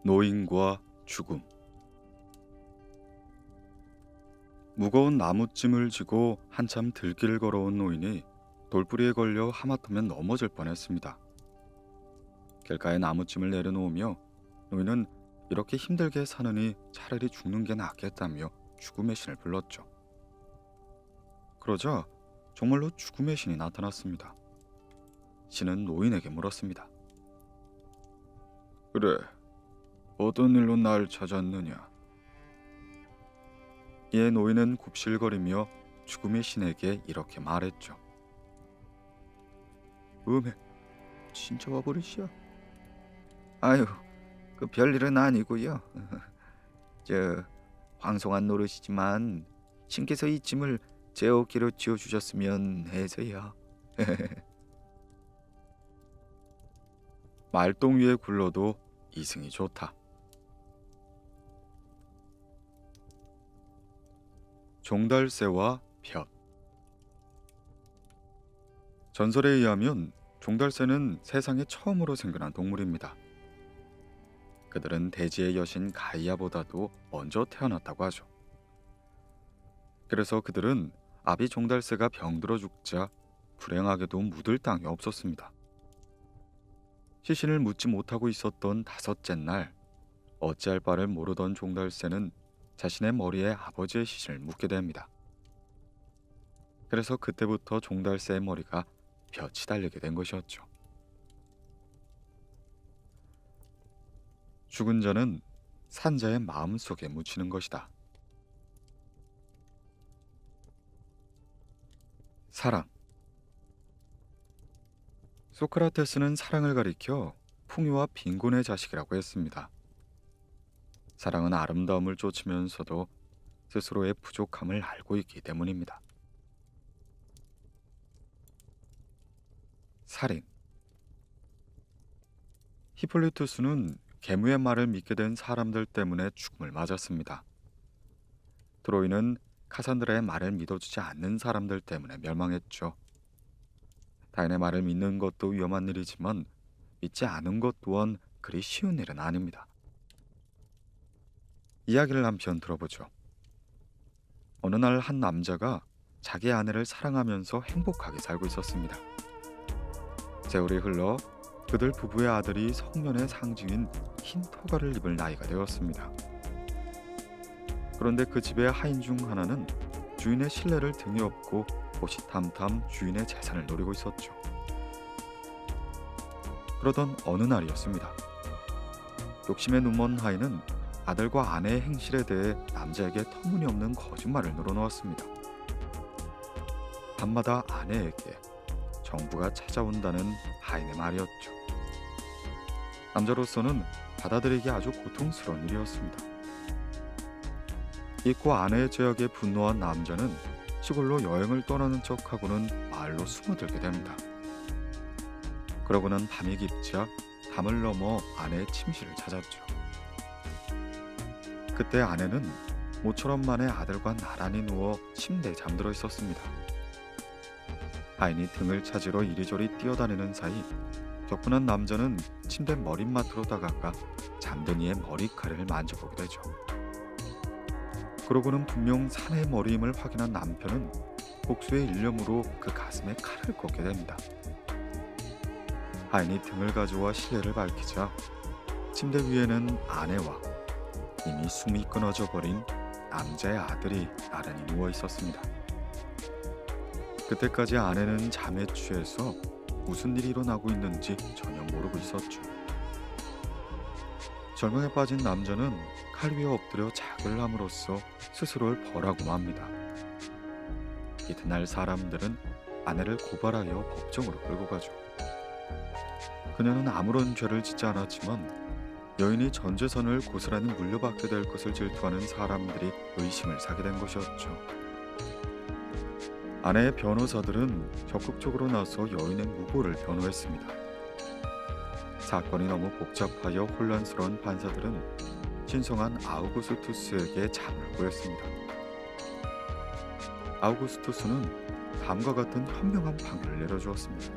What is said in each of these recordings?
노인과 죽음. 무거운 나무찜을 지고 한참 들길을 걸어온 노인이 돌부리에 걸려 하마터면 넘어질 뻔했습니다. 길가에 나무찜을 내려놓으며 노인은 이렇게 힘들게 사느니 차라리 죽는 게 낫겠다며 죽음의 신을 불렀죠. 그러자 정말로 죽음의 신이 나타났습니다. 신은 노인에게 물었습니다. 그래, 어떤 일로 날 찾았느냐? 이에 노인은 굽실거리며 죽음의 신에게 이렇게 말했죠. 음에 진짜 와버리시오. 아유, 그 별일은 아니고요. 저 황송한 노릇이지만 신께서 이 짐을 제 어깨로 지어주셨으면 해서요. 말똥 위에 굴러도 이승이 좋다. 종달새와 볕. 전설에 의하면 종달새는 세상에 처음으로 생겨난 동물입니다. 그들은 대지의 여신 가이아보다도 먼저 태어났다고 하죠. 그래서 그들은 아비 종달새가 병들어 죽자 불행하게도 묻을 땅이 없었습니다. 시신을 묻지 못하고 있었던 다섯째 날, 어찌할 바를 모르던 종달새는 자신의 머리에 아버지의 시신을 묻게 됩니다. 그래서 그때부터 종달새의 머리가 볕이 달리게 된 것이었죠. 죽은 자는 산자의 마음속에 묻히는 것이다. 사랑. 소크라테스는 사랑을 가리켜 풍요와 빈곤의 자식이라고 했습니다. 사랑은 아름다움을 쫓으면서도 스스로의 부족함을 알고 있기 때문입니다. 살인. 히폴리투스는 계무의 말을 믿게 된 사람들 때문에 죽음을 맞았습니다. 트로이는 카산드라의 말을 믿어주지 않는 사람들 때문에 멸망했죠. 타인의 말을 믿는 것도 위험한 일이지만 믿지 않은 것 또한 그리 쉬운 일은 아닙니다. 이야기를 한편 들어보죠. 어느 날 한 남자가 자기 아내를 사랑하면서 행복하게 살고 있었습니다. 세월이 흘러 그들 부부의 아들이 성년의 상징인 흰 토가를 입을 나이가 되었습니다. 그런데 그 집의 하인 중 하나는 주인의 신뢰를 등에 업고 호시탐탐 주인의 재산을 노리고 있었죠. 그러던 어느 날이었습니다. 욕심에 눈먼 하인은 아들과 아내의 행실에 대해 남자에게 터무니없는 거짓말을 늘어놓았습니다. 밤마다 아내에게 정부가 찾아온다는 하인의 말이었죠. 남자로서는 받아들이기 아주 고통스러운 일이었습니다. 잊고 아내의 죄악에 분노한 남자는 시골로 여행을 떠나는 척하고는 마을로 숨어들게 됩니다. 그러고는 밤이 깊자 담을 넘어 아내의 침실을 찾았죠. 그때 아내는 모처럼 만에 아들과 나란히 누워 침대에 잠들어 있었습니다. 하인이 등을 찾으러 이리저리 뛰어다니는 사이 격분한 남자는 침대 머릿맡으로 다가가 잠든 이의 머리카락을 만져보게 되죠. 그러고는 분명 사내의 머리임을 확인한 남편은 복수의 일념으로 그 가슴에 칼을 꽂게 됩니다. 하인이 등을 가져와 실내를 밝히자 침대 위에는 아내와 이미 숨이 끊어져 버린 남자의 아들이 나란히 누워 있었습니다. 그때까지 아내는 잠에 취해서 무슨 일이 일어나고 있는지 전혀 모르고 있었죠. 절망에 빠진 남자는 칼 위에 엎드려 자극을 함으로써 스스로를 벌하고 맙니다. 이튿날 사람들은 아내를 고발하여 법정으로 끌고 가죠. 그녀는 아무런 죄를 짓지 않았지만 여인이 전 재산을 고스란히 물려받게 될 것을 질투하는 사람들이 의심을 사게 된 것이었죠. 아내의 변호사들은 적극적으로 나서 여인의 무고를 변호했습니다. 사건이 너무 복잡하여 혼란스러운 판사들은 신성한 아우구스투스에게 잠을 구했습니다. 아우구스투스는 다음과 같은 현명한 판결을 내려주었습니다.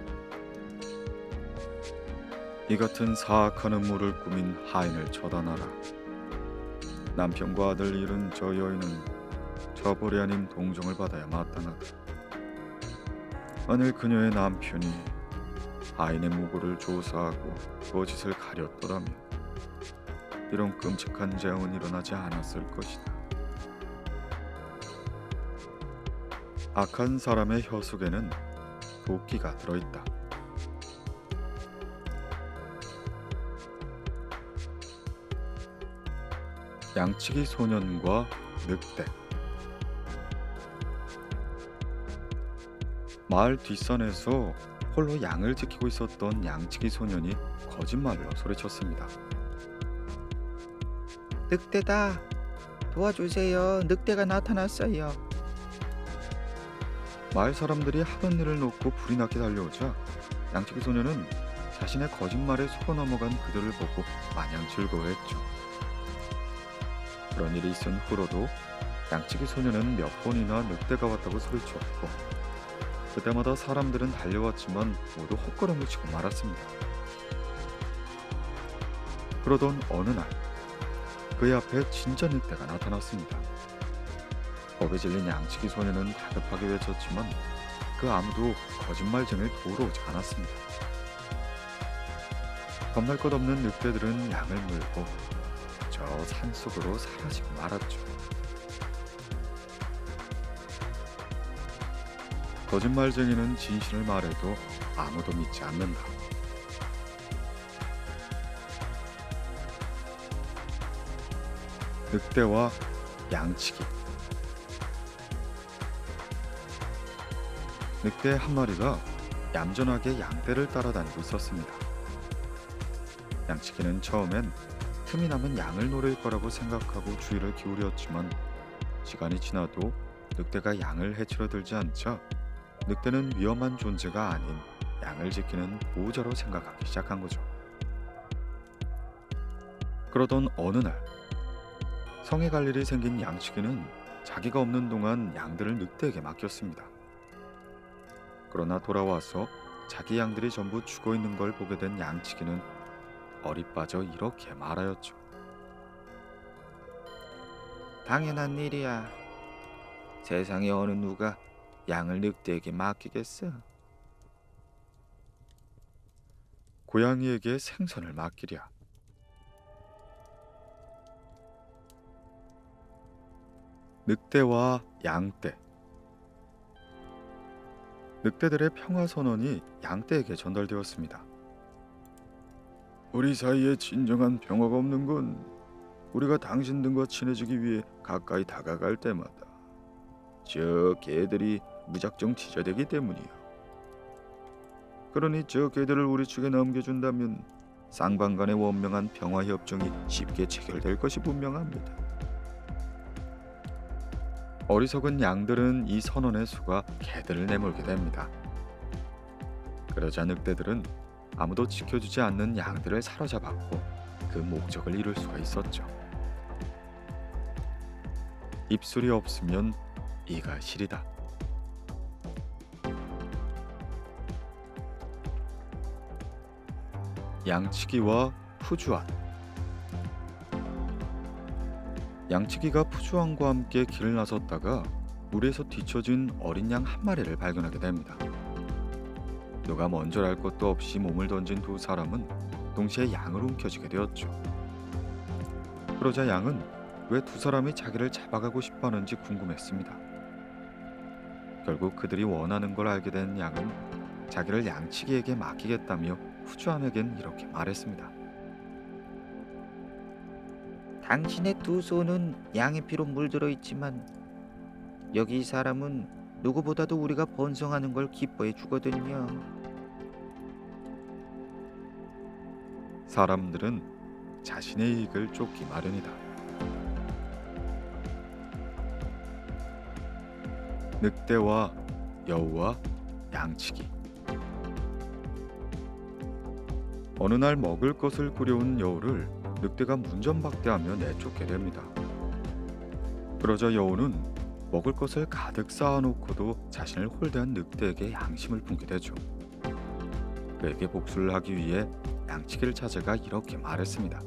이 같은 사악한 음모를 꾸민 하인을 처단하라. 남편과 아들 잃은 저 여인은 처벌이 아닌 동정을 받아야 마땅하다. 만일 그녀의 남편이 하인의 무고를 조사하고 거짓을 가렸더라면 이런 끔찍한 재앙은 일어나지 않았을 것이다. 악한 사람의 혀 속에는 도끼가 들어있다. 양치기 소년과 늑대. 마을 뒷산에서 홀로 양을 지키고 있었던 양치기 소년이 거짓말로 소리쳤습니다. 늑대다. 도와주세요. 늑대가 나타났어요. 마을 사람들이 하던 일을 놓고 불이 나게 달려오자 양치기 소년은 자신의 거짓말에 속아 넘어간 그들을 보고 마냥 즐거워했죠. 그런 일이 있은 후로도 양치기 소년은 몇 번이나 늑대가 왔다고 소리쳤고 그때마다 사람들은 달려왔지만 모두 헛걸음을 치고 말았습니다. 그러던 어느 날 그의 앞에 진짜 늑대가 나타났습니다. 겁에 질린 양치기 소년은 다급하게 외쳤지만 그 아무도 거짓말쟁이를 도우러 오지 않았습니다. 겁날 것 없는 늑대들은 양을 물고 저 산속으로 사라지고 말았죠. 거짓말쟁이는 진실을 말해도 아무도 믿지 않는다. 늑대와 양치기. 늑대 한 마리가 얌전하게 양떼를 따라다니고 있었습니다. 양치기는 처음엔 틈이 나면 양을 노릴 거라고 생각하고 주의를 기울였지만 시간이 지나도 늑대가 양을 해치려 들지 않자 늑대는 위험한 존재가 아닌 양을 지키는 보호자로 생각하기 시작한 거죠. 그러던 어느 날 성에 갈 일이 생긴 양치기는 자기가 없는 동안 양들을 늑대에게 맡겼습니다. 그러나 돌아와서 자기 양들이 전부 죽어 있는 걸 보게 된 양치기는 얼이 빠져 이렇게 말하였죠. 당연한 일이야. 세상에 어느 누가 양을 늑대에게 맡기겠어? 고양이에게 생선을 맡기랴. 늑대와 양떼. 늑대들의 평화선언이 양떼에게 전달되었습니다. 우리 사이에 진정한 평화가 없는 건 우리가 당신들과 친해지기 위해 가까이 다가갈 때마다 저 개들이 무작정 지저대기 때문이요. 그러니 저 개들을 우리 측에 넘겨준다면 쌍방 간의 원명한 평화협정이 쉽게 체결될 것이 분명합니다. 어리석은 양들은 이 선언의 수가 개들을 내몰게 됩니다. 그러자 늑대들은 아무도 지켜주지 않는 양들을 사로잡았고 그 목적을 이룰 수가 있었죠. 입술이 없으면 이가 시리다. 양치기와 푸주안. 양치기가 푸주안과 함께 길을 나섰다가 물에서 뒤처진 어린 양 한 마리를 발견하게 됩니다. 누가 먼저랄 것도 없이 몸을 던진 두 사람은 동시에 양을 움켜쥐게 되었죠. 그러자 양은 왜 두 사람이 자기를 잡아가고 싶어하는지 궁금했습니다. 결국 그들이 원하는 걸 알게 된 양은 자기를 양치기에게 맡기겠다며 푸주안에겐 이렇게 말했습니다. 당신의 두 손은 양의 피로 물들어 있지만 여기 이 사람은 누구보다도 우리가 번성하는 걸 기뻐해 주거든요. 사람들은 자신의 이익을 쫓기 마련이다. 늑대와 여우와 양치기. 어느 날 먹을 것을 꾸려온 여우를 늑대가 문전박대하며 내쫓게 됩니다. 그러자 여우는 먹을 것을 가득 쌓아놓고도 자신을 홀대한 늑대에게 양심을 품게 되죠. 그에게 복수를 하기 위해 양치기를 찾아가 이렇게 말했습니다.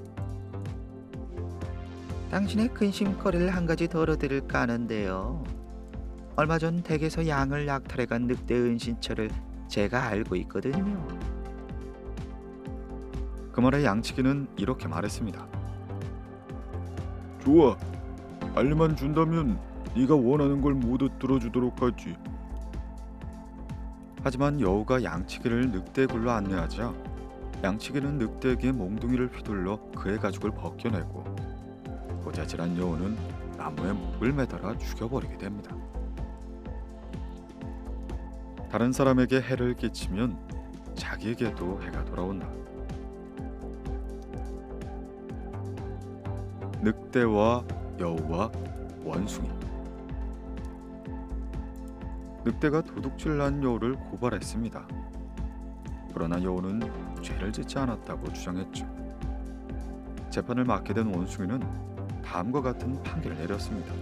당신의 근심거리를 한 가지 덜어드릴까 하는데요. 얼마 전 댁에서 양을 약탈해간 늑대 은신처를 제가 알고 있거든요. 그 말에 양치기는 이렇게 말했습니다. 좋아, 알리만 준다면 네가 원하는 걸 모두 뚫어주도록 하지. 하지만 여우가 양치기를 늑대의 굴로 안내하자 양치기는 늑대에게 몽둥이를 휘둘러 그의 가죽을 벗겨내고 고자질한 여우는 나무에 목을 매달아 죽여버리게 됩니다. 다른 사람에게 해를 끼치면 자기에게도 해가 돌아온다. 늑대와 여우와 원숭이. 늑대가 도둑질난 여우를 고발했습니다. 그러나 여우는 죄를 짓지 않았다고 주장했죠. 재판을 맡게 된 원숭이는 다음과 같은 판결을 내렸습니다.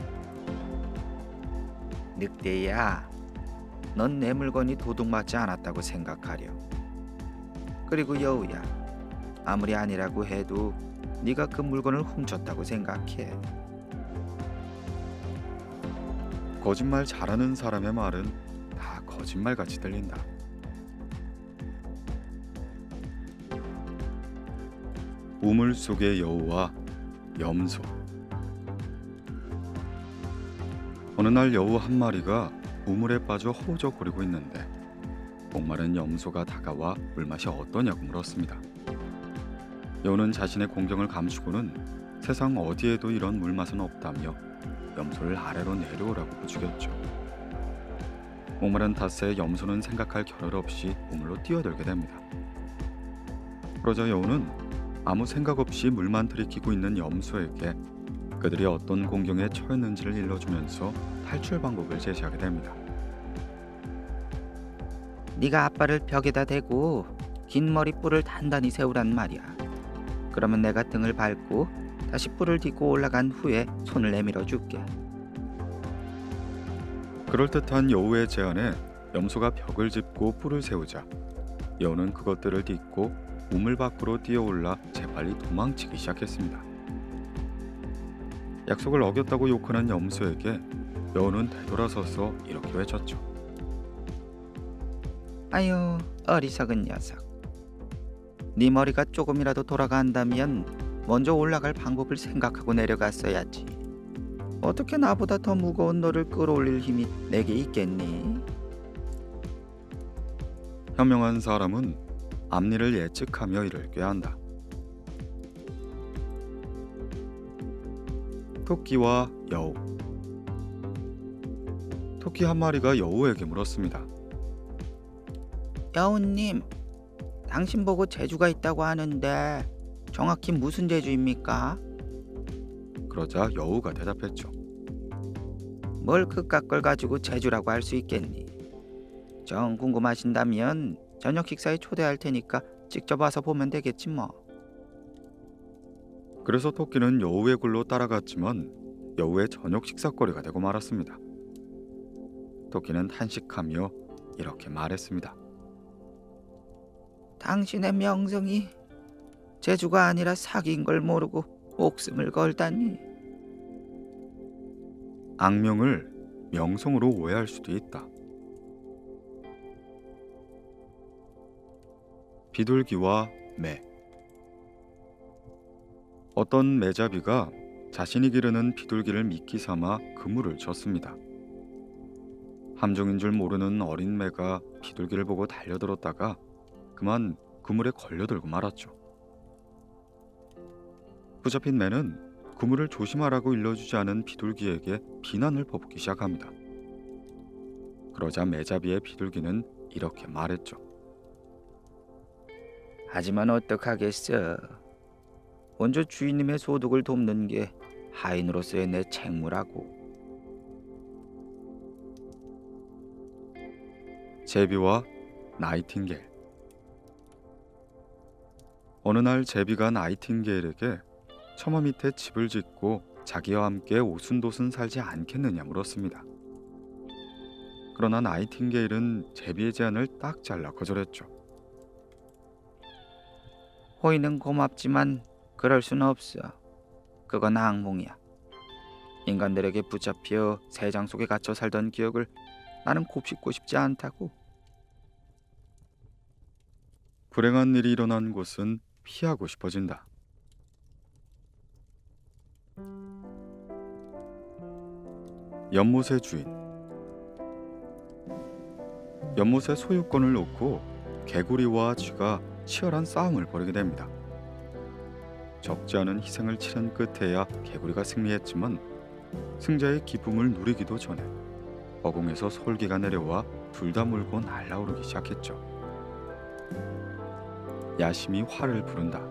늑대야, 넌 내 물건이 도둑맞지 않았다고 생각하렴. 그리고 여우야, 아무리 아니라고 해도 네가 그 물건을 훔쳤다고 생각해. 거짓말 잘하는 사람의 말은 다 거짓말같이 들린다. 우물 속의 여우와 염소. 어느 날 여우 한 마리가 우물에 빠져 허우적거리고 있는데 목마른 염소가 다가와 물맛이 어떠냐고 물었습니다. 여우는 자신의 공경을 감추고는 세상 어디에도 이런 물맛은 없다며 염소를 아래로 내려오라고 부추겼죠. 목마른 탓에 염소는 생각할 겨를 없이 우물로 뛰어들게 됩니다. 그러자 여우는 아무 생각 없이 물만 들이키고 있는 염소에게 그들이 어떤 공경에 처했는지를 일러주면서 탈출 방법을 제시하게 됩니다. 네가 앞발을 벽에다 대고 긴 머리 뿔을 단단히 세우란 말이야. 그러면 내가 등을 밟고 다시 뿔을 딛고 올라간 후에 손을 내밀어 줄게. 그럴듯한 여우의 제안에 염소가 벽을 짚고 뿔을 세우자 여우는 그것들을 딛고 우물 밖으로 뛰어올라 재빨리 도망치기 시작했습니다. 약속을 어겼다고 욕하는 염소에게 여우는 되돌아서서 이렇게 외쳤죠. 아유, 어리석은 녀석. 네 머리가 조금이라도 돌아간다면 먼저 올라갈 방법을 생각하고 내려갔어야지. 어떻게 나보다 더 무거운 너를 끌어올릴 힘이 내게 있겠니? 현명한 사람은 앞니를 예측하며 이를 꾀한다. 토끼와 여우. 토끼 한 마리가 여우에게 물었습니다. 여우님, 당신 보고 재주가 있다고 하는데 정확히 무슨 재주입니까? 그러자 여우가 대답했죠. 뭘 그깟 걸 가지고 재주라고 할 수 있겠니? 정 궁금하신다면 저녁 식사에 초대할 테니까 직접 와서 보면 되겠지 뭐. 그래서 토끼는 여우의 굴로 따라갔지만 여우의 저녁 식사거리가 되고 말았습니다. 토끼는 탄식하며 이렇게 말했습니다. 당신의 명성이 재주가 아니라 사기인 걸 모르고 목숨을 걸다니. 악명을 명성으로 오해할 수도 있다. 비둘기와 매. 어떤 매잡이가 자신이 기르는 비둘기를 미끼 삼아 그물을 쳤습니다. 함정인 줄 모르는 어린 매가 비둘기를 보고 달려들었다가 그만 그물에 걸려들고 말았죠. 붙잡힌 매는 그물을 조심하라고 일러주지 않은 비둘기에게 비난을 퍼붓기 시작합니다. 그러자 매잡이의 비둘기는 이렇게 말했죠. 하지만 어떡하겠어. 먼저 주인님의 소득을 돕는 게 하인으로서의 내 책무라고. 제비와 나이팅게일. 어느 날 제비가 나이팅게일에게 처마 밑에 집을 짓고 자기와 함께 오순도순 살지 않겠느냐 물었습니다. 그러나 나이팅게일은 제비의 제안을 딱 잘라 거절했죠. 호의는 고맙지만 그럴 순 없어. 그건 악몽이야. 인간들에게 붙잡혀 새장 속에 갇혀 살던 기억을 나는 곱씹고 싶지 않다고. 불행한 일이 일어난 곳은 피하고 싶어진다. 연못의 주인. 연못의 소유권을 놓고 개구리와 쥐가 치열한 싸움을 벌이게 됩니다. 적지 않은 희생을 치른 끝에야 개구리가 승리했지만 승자의 기쁨을 누리기도 전에 어공에서 솔기가 내려와 둘 다 물고 날아오르기 시작했죠. 야심이 화를 부른다.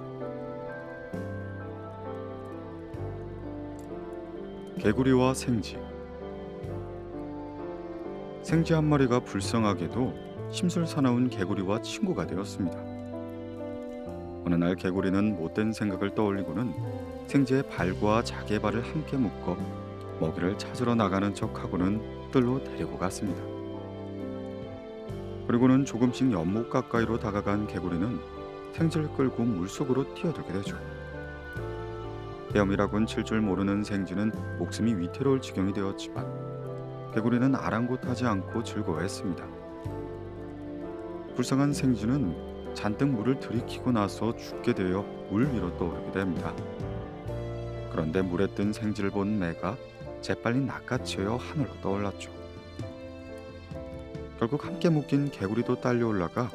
개구리와 생쥐. 생쥐 한 마리가 불쌍하게도 심술사나운 개구리와 친구가 되었습니다. 어느 날 개구리는 못된 생각을 떠올리고는 생쥐의 발과 자기의 발을 함께 묶어 먹이를 찾으러 나가는 척하고는 뜰로 데리고 갔습니다. 그리고는 조금씩 연못 가까이로 다가간 개구리는 생쥐를 끌고 물속으로 뛰어들게 되죠. 헤엄이라곤 칠 줄 모르는 생쥐는 목숨이 위태로울 지경이 되었지만 개구리는 아랑곳하지 않고 즐거워했습니다. 불쌍한 생쥐는 잔뜩 물을 들이키고 나서 죽게 되어 물 위로 떠오르게 됩니다. 그런데 물에 뜬 생쥐를 본 매가 재빨리 낚아채어 하늘로 떠올랐죠. 결국 함께 묶인 개구리도 딸려 올라가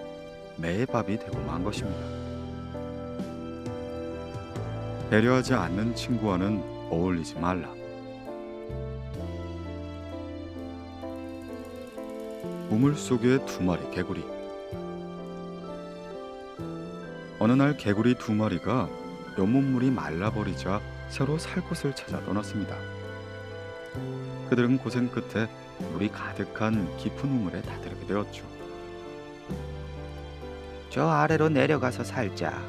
매의 밥이 되고 만 것입니다. 배려하지 않는 친구와는 어울리지 말라. 우물 속의 두 마리 개구리. 어느 날 개구리 두 마리가 연못물이 말라버리자 새로 살 곳을 찾아 떠났습니다. 그들은 고생 끝에 물이 가득한 깊은 우물에 다다르게 되었죠. 저 아래로 내려가서 살자.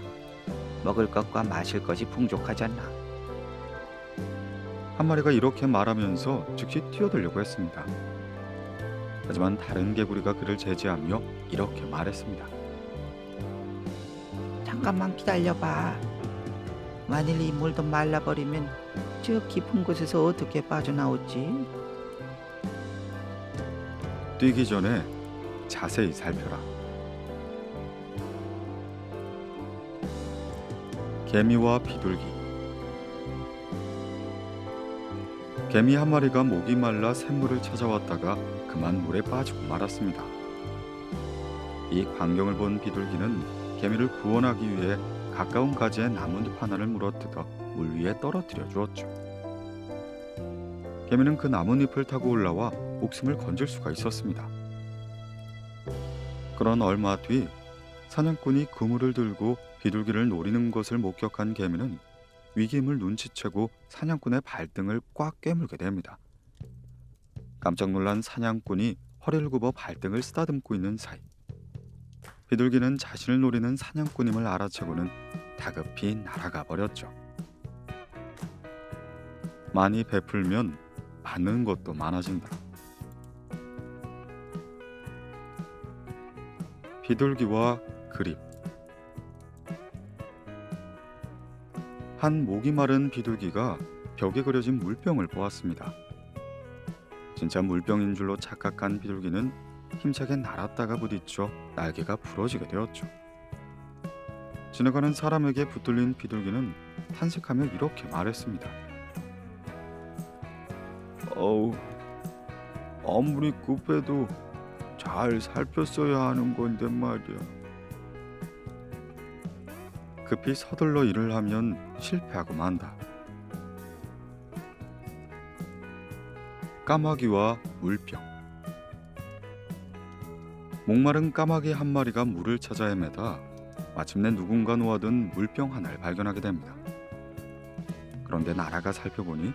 먹을 것과 마실 것이 풍족하잖아. 한 마리가 이렇게 말하면서 즉시 뛰어들려고 했습니다. 하지만 다른 개구리가 그를 제지하며 이렇게 말했습니다. 잠깐만 기다려봐. 만일 이 물도 말라버리면 저 깊은 곳에서 어떻게 빠져나오지? 뛰기 전에 자세히 살펴라. 개미와 비둘기. 개미 한 마리가 목이 말라 샘물을 찾아왔다가 그만 물에 빠지고 말았습니다. 이 광경을 본 비둘기는 개미를 구원하기 위해 가까운 가지에 나뭇잎 하나를 물어뜯어 물 위에 떨어뜨려 주었죠. 개미는 그 나뭇잎을 타고 올라와 목숨을 건질 수가 있었습니다. 그런 얼마 뒤 사냥꾼이 그물을 들고 비둘기를 노리는 것을 목격한 개미는 위기임을 눈치채고 사냥꾼의 발등을 꽉 깨물게 됩니다. 깜짝 놀란 사냥꾼이 허리를 굽어 발등을 쓰다듬고 있는 사이 비둘기는 자신을 노리는 사냥꾼임을 알아채고는 다급히 날아가 버렸죠. 많이 베풀면 받는 것도 많아진다. 비둘기와 그립. 한 목이 마른 비둘기가 벽에 그려진 물병을 보았습니다. 진짜 물병인 줄로 착각한 비둘기는 힘차게 날았다가 부딪혀 날개가 부러지게 되었죠. 지나가는 사람에게 붙들린 비둘기는 탄식하며 이렇게 말했습니다. 아무리 급해도 잘 살폈어야 하는 건데 말이야. 급히 서둘러 일을 하면 실패하고 만다. 까마귀와 물병. 목마른 까마귀 한 마리가 물을 찾아 헤매다 마침내 누군가 놓아둔 물병 하나를 발견하게 됩니다. 그런데 날아가 살펴보니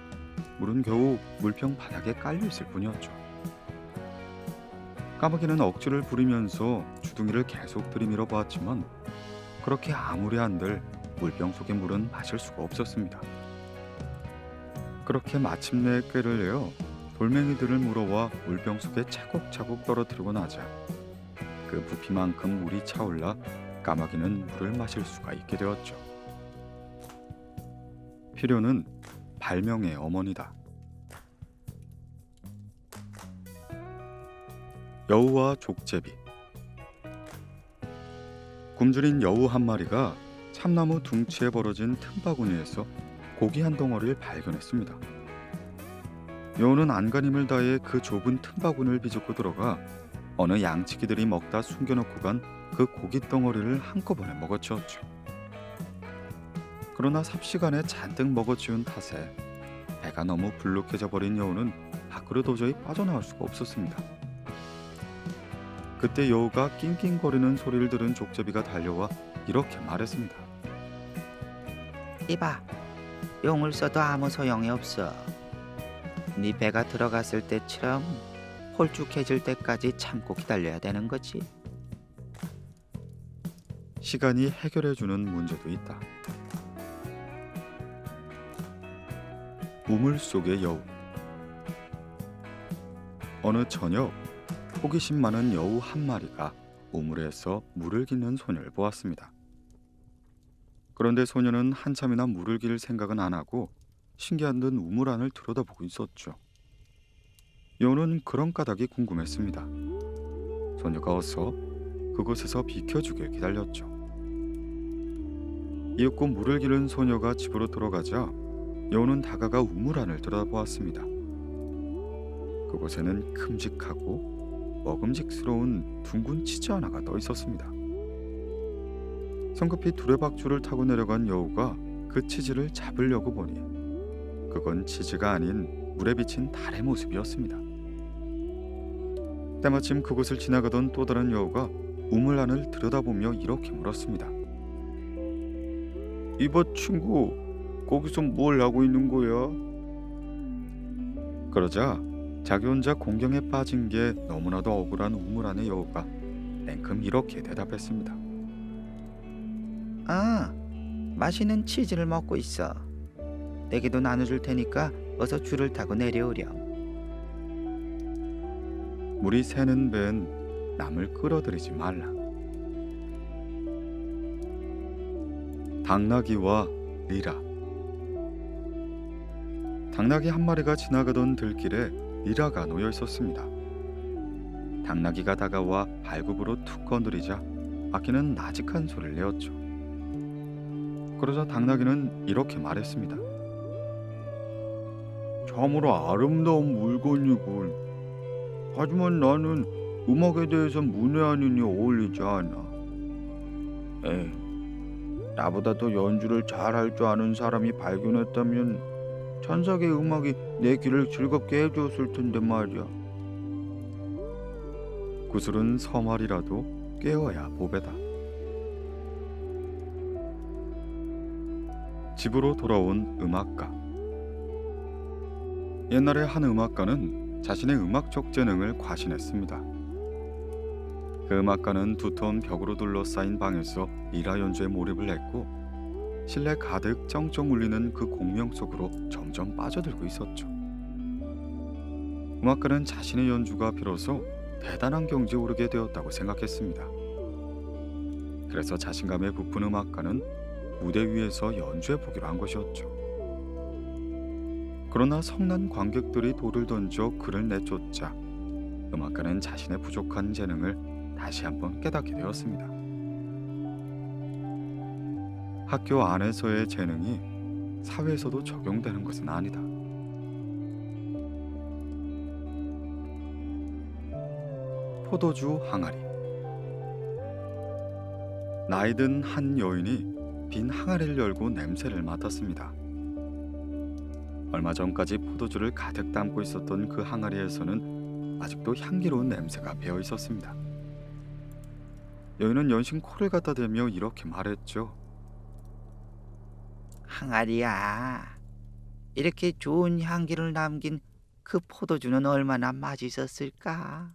물은 겨우 물병 바닥에 깔려있을 뿐이었죠. 까마귀는 억지를 부리면서 주둥이를 계속 들이밀어 보았지만 그렇게 아무리 한들 물병 속의 물은 마실 수가 없었습니다. 그렇게 마침내 꾀를 내어 돌멩이들을 물어와 물병 속에 차곡차곡 떨어뜨리고 나자 그 부피만큼 물이 차올라 까마귀는 물을 마실 수가 있게 되었죠. 필요는 발명의 어머니다. 여우와 족제비. 굶주린 여우 한 마리가 참나무 둥치에 벌어진 틈바구니에서 고기 한 덩어리를 발견했습니다. 여우는 안간힘을 다해 그 좁은 틈바구니를 비집고 들어가 어느 양치기들이 먹다 숨겨놓고 간 그 고기 덩어리를 한꺼번에 먹어치웠죠. 그러나 삽시간에 잔뜩 먹어치운 탓에 배가 너무 불룩해져 버린 여우는 밖으로 도저히 빠져나올 수가 없었습니다. 그때 여우가 낑낑거리는 소리를 들은 족제비가 달려와 이렇게 말했습니다. 이봐, 용을 써도 아무 소용이 없어. 네 배가 들어갔을 때처럼 홀쭉해질 때까지 참고 기다려야 되는 거지. 시간이 해결해주는 문제도 있다. 우물 속의 여우. 어느 저녁 호기심 많은 여우 한 마리가 우물에서 물을 기는 소녀를 보았습니다. 그런데 소녀는 한참이나 물을 길 생각은 안 하고 신기한 듯 우물 안을 들여다보고 있었죠. 여우는 그런 까닭이 궁금했습니다. 소녀가 어서 그곳에서 비켜주길 기다렸죠. 이윽고 물을 기른 소녀가 집으로 돌아가자 여우는 다가가 우물 안을 들여다보았습니다. 그곳에는 큼직하고 먹음직스러운 둥근 치즈 하나가 떠 있었습니다. 성급히 두레박줄을 타고 내려간 여우가 그 치즈를 잡으려고 보니 그건 치즈가 아닌 물에 비친 달의 모습이었습니다. 때마침 그곳을 지나가던 또 다른 여우가 우물 안을 들여다보며 이렇게 물었습니다. 이봐 친구, 거기서 뭘 하고 있는 거야? 그러자 자기 혼자 공경에 빠진 게 너무나도 억울한 우물 안의 여우가 냉큼 이렇게 대답했습니다. 아, 맛있는 치즈를 먹고 있어. 내게도 나눠줄 테니까 어서 줄을 타고 내려오렴. 물이 새는 배엔 남을 끌어들이지 말라. 당나귀와 리라. 당나귀 한 마리가 지나가던 들길에 리라가 놓여 있었습니다. 당나귀가 다가와 발굽으로 툭 건드리자 아기는 나직한 소리를 내었죠. 그러자 당나귀는 이렇게 말했습니다. 참으로 아름다운 물건이군. 하지만 나는 음악에 대해서 문외한이니 어울리지 않아. 나보다도 연주를 잘할 줄 아는 사람이 발견했다면 천사계 음악이 내 귀를 즐겁게 해주었을 텐데 말이야. 구슬은 서말이라도 깨어야 보배다. 집으로 돌아온 음악가. 옛날에 한 음악가는 자신의 음악적 재능을 과신했습니다. 그 음악가는 두터운 벽으로 둘러싸인 방에서 리라 연주에 몰입을 했고 실내 가득 쩡쩡 울리는 그 공명 속으로 점점 빠져들고 있었죠. 음악가는 자신의 연주가 비로소 대단한 경지에 오르게 되었다고 생각했습니다. 그래서 자신감에 부푼 음악가는 무대 위에서 연주해 보기로 한 것이었죠. 그러나 성난 관객들이 돌을 던져 그를 내쫓자 음악가는 자신의 부족한 재능을 다시 한번 깨닫게 되었습니다. 학교 안에서의 재능이 사회에서도 적용되는 것은 아니다. 포도주 항아리. 나이든 한 여인이 빈 항아리를 열고 냄새를 맡았습니다. 얼마 전까지 포도주를 가득 담고 있었던 그 항아리에서는 아직도 향기로운 냄새가 배어 있었습니다. 여인은 연신 코를 갖다 대며 이렇게 말했죠. 항아리야, 이렇게 좋은 향기를 남긴 그 포도주는 얼마나 맛있었을까?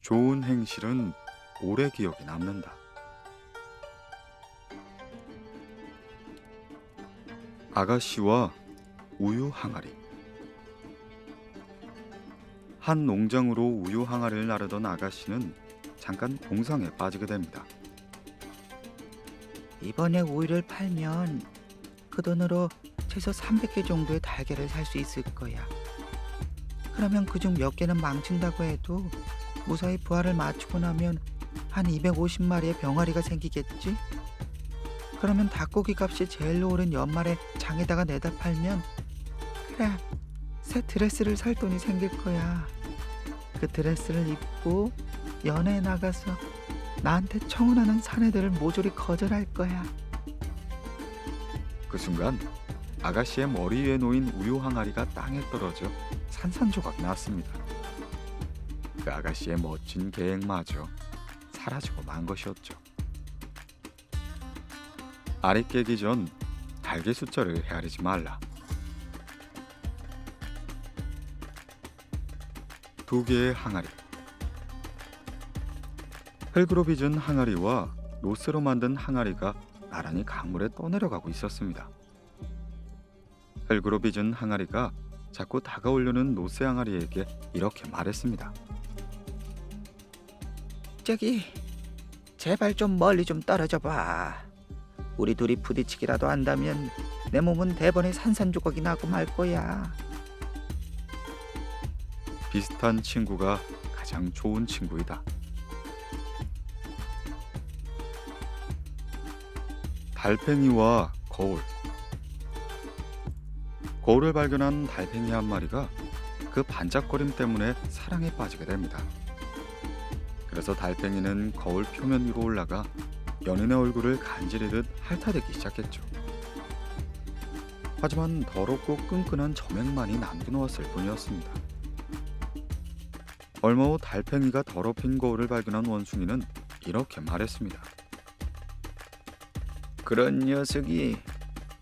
좋은 행실은 오래 기억에 남는다. 아가씨와 우유 항아리. 한 농장으로 우유 항아리를 나르던 아가씨는 잠깐 공상에 빠지게 됩니다. 이번에 오이를 팔면 그 돈으로 최소 300개 정도의 달걀을 살 수 있을 거야. 그러면 그중 몇 개는 망친다고 해도 무사히 부하를 맞추고 나면 한 250마리의 병아리가 생기겠지? 그러면 닭고기 값이 제일로 오른 연말에 장에다가 내다 팔면 그래, 새 드레스를 살 돈이 생길 거야. 그 드레스를 입고 연애에 나가서 나한테 청혼하는 사내들을 모조리 거절할 거야. 그 순간 아가씨의 머리 위에 놓인 우유 항아리가 땅에 떨어져 산산조각이 났습니다. 그 아가씨의 멋진 계획마저 사라지고 만 것이었죠. 알이 깨기 전 달걀 숫자를 헤아리지 말라. 2개의 항아리. 흙으로 빚은 항아리와 노스로 만든 항아리가 나란히 강물에 떠내려가고 있었습니다. 흙으로 빚은 항아리가 자꾸 다가오려는 노스 항아리에게 이렇게 말했습니다. 저기, 제발 좀 멀리 좀 떨어져 봐. 우리 둘이 부딪히기라도 한다면 내 몸은 대번에 산산조각이 나고 말 거야. 비슷한 친구가 가장 좋은 친구이다. 달팽이와 거울. 거울을 발견한 달팽이 한 마리가 그 반짝거림 때문에 사랑에 빠지게 됩니다. 그래서 달팽이는 거울 표면 위로 올라가 연인의 얼굴을 간지리듯 핥아대기 시작했죠. 하지만 더럽고 끈끈한 점액만이 남겨놓았을 뿐이었습니다. 얼마 후 달팽이가 더럽힌 거울을 발견한 원숭이는 이렇게 말했습니다. 그런 녀석이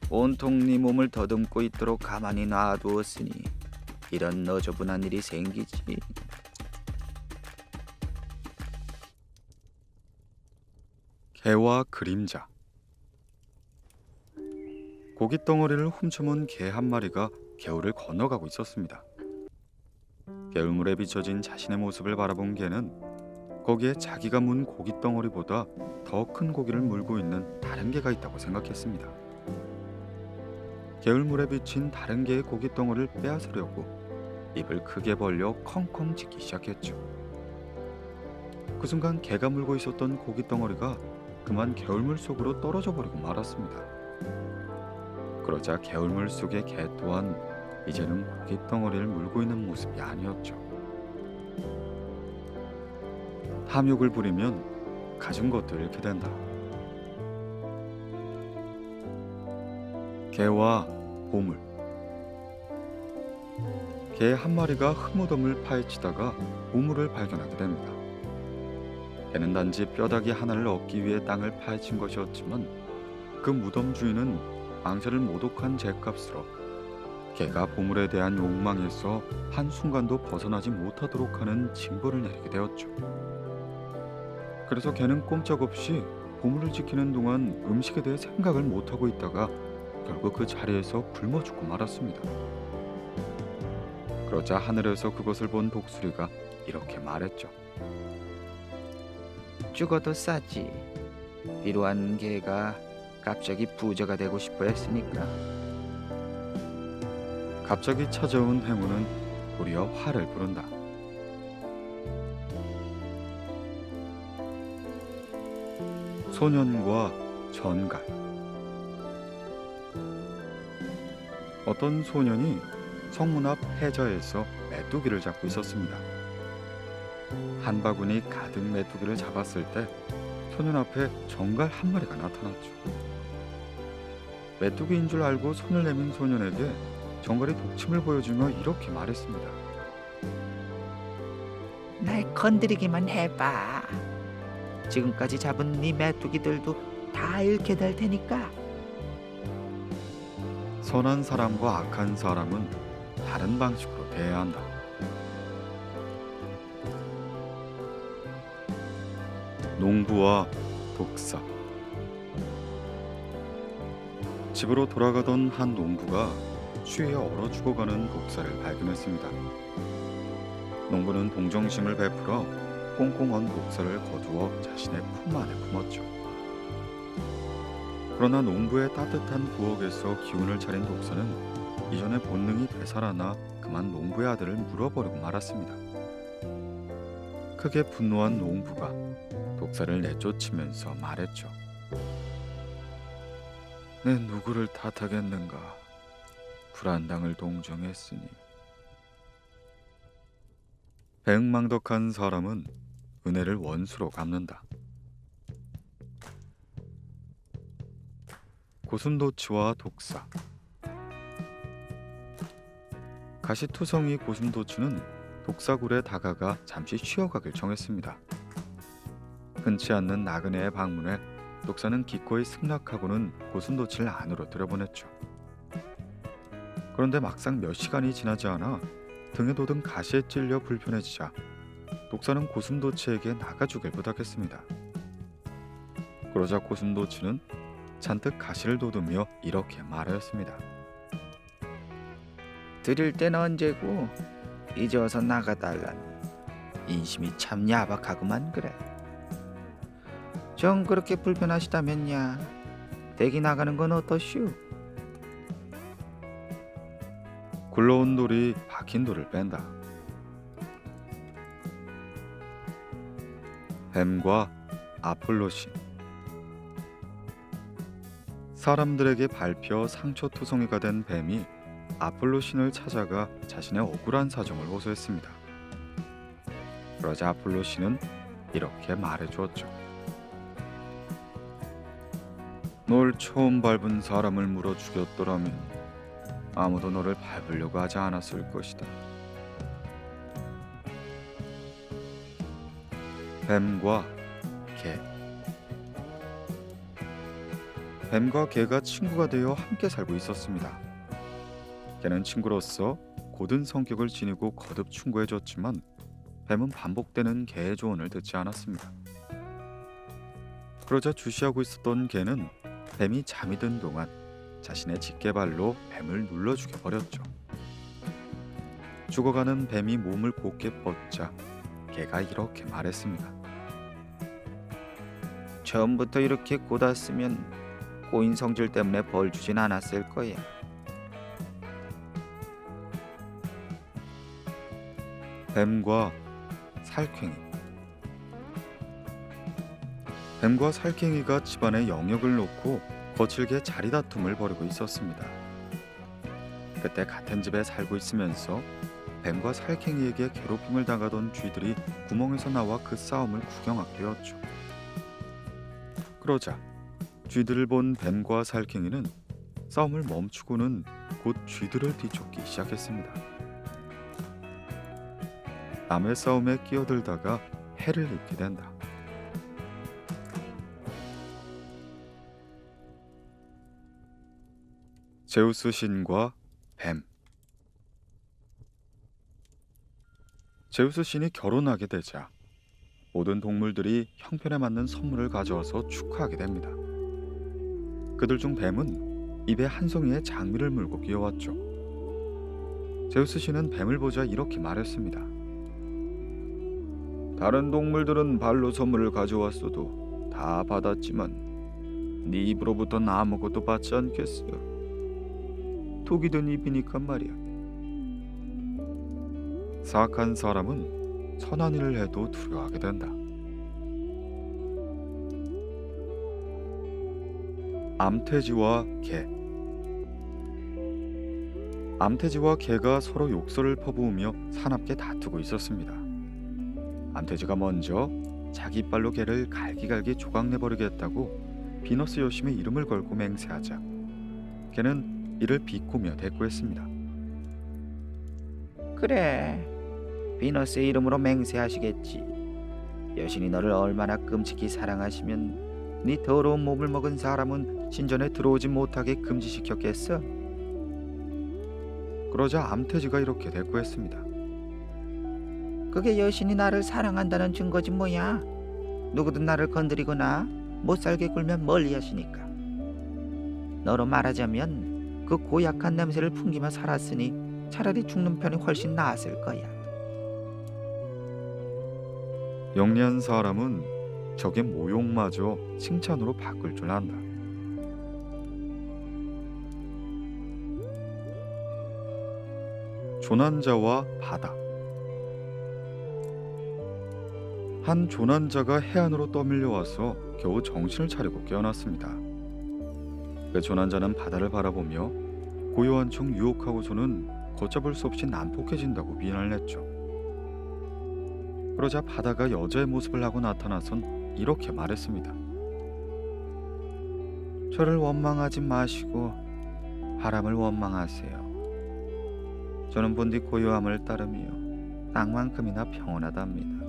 온통 네 몸을 더듬고 있도록 가만히 놔두었으니 이런 너저분한 일이 생기지. 개와 그림자. 고깃덩어리를 훔쳐본 개 한 마리가 개울을 건너가고 있었습니다. 개울물에 비춰진 자신의 모습을 바라본 개는 거기에 자기가 문 고깃덩어리보다 더 큰 고기를 물고 있는 다른 개가 있다고 생각했습니다. 개울물에 비친 다른 개의 고깃덩어리를 빼앗으려고 입을 크게 벌려 컹컹 짖기 시작했죠. 그 순간 개가 물고 있었던 고깃덩어리가 그만 개울물 속으로 떨어져 버리고 말았습니다. 그러자 개울물 속의 개 또한 이제는 고깃덩어리를 물고 있는 모습이 아니었죠. 탐욕을 부리면 가진 것도 잃게 된다. 개와 보물. 개 한 마리가 흙무덤을 파헤치다가 보물을 발견하게 됩니다. 개는 단지 뼈다귀 하나를 얻기 위해 땅을 파헤친 것이었지만 그 무덤 주인은 망자를 모독한 죄값으로 개가 보물에 대한 욕망에서 한순간도 벗어나지 못하도록 하는 징벌을 내리게 되었죠. 그래서 개는 꼼짝없이 보물을 지키는 동안 음식에 대해 생각을 못하고 있다가 결국 그 자리에서 굶어 죽고 말았습니다. 그러자 하늘에서 그것을 본 독수리가 이렇게 말했죠. 죽어도 싸지. 비루한 개가 갑자기 부자가 되고 싶어 했으니까. 갑자기 찾아온 행운은 도리어 화를 부른다. 소년과 전갈. 어떤 소년이 성문 앞 해저에서 메뚜기를 잡고 있었습니다. 한 바구니 가득 메뚜기를 잡았을 때 소년 앞에 정갈 한 마리가 나타났죠. 메뚜기인 줄 알고 손을 내민 소년에게 정갈이 독침을 보여주며 이렇게 말했습니다. 날 건드리기만 해봐. 지금까지 잡은 네 메뚜기들도 다 잃게 될 테니까. 선한 사람과 악한 사람은 다른 방식으로 대해야 한다. 농부와 독사. 집으로 돌아가던 한 농부가 추위에 얼어 죽어가는 독사를 발견했습니다. 농부는 동정심을 베풀어 꽁꽁 언 독사를 거두어 자신의 품 안에 품었죠. 그러나 농부의 따뜻한 부엌에서 기운을 차린 독사는 이전의 본능이 되살아나 그만 농부의 아들을 물어버리고 말았습니다. 크게 분노한 농부가 독사를 내쫓으면서 말했죠. 내 누구를 탓하겠는가? 불안당을 동정했으니. 배은망덕한 사람은 은혜를 원수로 갚는다. 고슴도치와 독사. 가시투성이 고슴도치는 독사굴에 다가가 잠시 쉬어가길 정했습니다. 흔치 않는 나그네의 방문에 독사는 기꺼이 승낙하고는 고슴도치를 안으로 들여보냈죠. 그런데 막상 몇 시간이 지나지 않아 등에 돋은 가시에 찔려 불편해지자 독사는 고슴도치에게 나가주길 부탁했습니다. 그러자 고슴도치는 잔뜩 가시를 돋우며 이렇게 말하였습니다. 드릴 때는 언제고 이제 어서 나가달라니. 인심이 참 야박하구만 그래. 정 그렇게 불편하시다면야 댁이 나가는 건 어떠시오? 굴러온 돌이 박힌 돌을 뺀다. 뱀과 아폴로신. 사람들에게 밟혀 상처투성이가 된 뱀이 아폴로신을 찾아가 자신의 억울한 사정을 호소했습니다. 그러자 아폴로신은 이렇게 말해주었죠. 널 처음 밟은 사람을 물어 죽였더라면 아무도 너를 밟으려고 하지 않았을 것이다. 뱀과 개. 뱀과 개가 친구가 되어 함께 살고 있었습니다. 개는 친구로서 고든 성격을 지니고 거듭 충고해줬지만 뱀은 반복되는 개의 조언을 듣지 않았습니다. 그러자 주시하고 있었던 개는 뱀이 잠이 든 동안 자신의 집게발로 뱀을 눌러 죽여버렸죠. 죽어가는 뱀이 몸을 곧게 뻗자 개가 이렇게 말했습니다. 처음부터 이렇게 god았으면 꼬인 성질 때문에 벌 주진 않았을 거야. 뱀과 살쾡이. 뱀과 살쾡이가 집안의 영역을 놓고 거칠게 자리다툼을 벌이고 있었습니다. 그때 같은 집에 살고 있으면서 뱀과 살쾡이에게 괴롭힘을 당하던 쥐들이 구멍에서 나와 그 싸움을 구경하게 되었죠. 그러자 쥐들을 본 뱀과 살쾡이는 싸움을 멈추고는 곧 쥐들을 뒤쫓기 시작했습니다. 남의 싸움에 끼어들다가 해를 입게 된다. 제우스 신과 뱀. 제우스 신이 결혼하게 되자 모든 동물들이 형편에 맞는 선물을 가져와서 축하하게 됩니다. 그들 중 뱀은 입에 한 송이의 장미를 물고 끼어왔죠. 제우스 신은 뱀을 보자 이렇게 말했습니다. 다른 동물들은 발로 선물을 가져왔어도 다 받았지만 네 입으로부터는 아무것도 받지 않겠어. 독이 든 입이니까 말이야. 사악한 사람은 선한 일을 해도 두려워하게 된다. 암돼지와 개. 암돼지와 개가 서로 욕설을 퍼부으며 사납게 다투고 있었습니다. 암돼지가 먼저 자기 이빨로 개를 갈기갈기 조각내버리겠다고 비너스 여심의 이름을 걸고 맹세하자 개는 이를 비꼬며 대꾸했습니다. 그래, 비너스의 이름으로 맹세하시겠지. 여신이 너를 얼마나 끔찍히 사랑하시면 네 더러운 몸을 먹은 사람은 신전에 들어오지 못하게 금지시켰겠어? 그러자 암돼지가 이렇게 대꾸했습니다. 그게 여신이 나를 사랑한다는 증거지 뭐야. 누구든 나를 건드리거나 못살게 굴면 멀리 하시니까. 너로 말하자면 그 고약한 냄새를 풍기며 살았으니 차라리 죽는 편이 훨씬 나았을 거야. 영리한 사람은 적의 모욕마저 칭찬으로 바꿀 줄 안다. 조난자와 바다. 한 조난자가 해안으로 떠밀려 와서 겨우 정신을 차리고 깨어났습니다. 그 조난자는 바다를 바라보며 고요한 척 유혹하고서는 걷잡을 수 없이 난폭해진다고 미안을 했죠. 그러자 바다가 여자의 모습을 하고 나타나선 이렇게 말했습니다. 저를 원망하지 마시고 바람을 원망하세요. 저는 본디 고요함을 따르며 땅만큼이나 평온하답니다.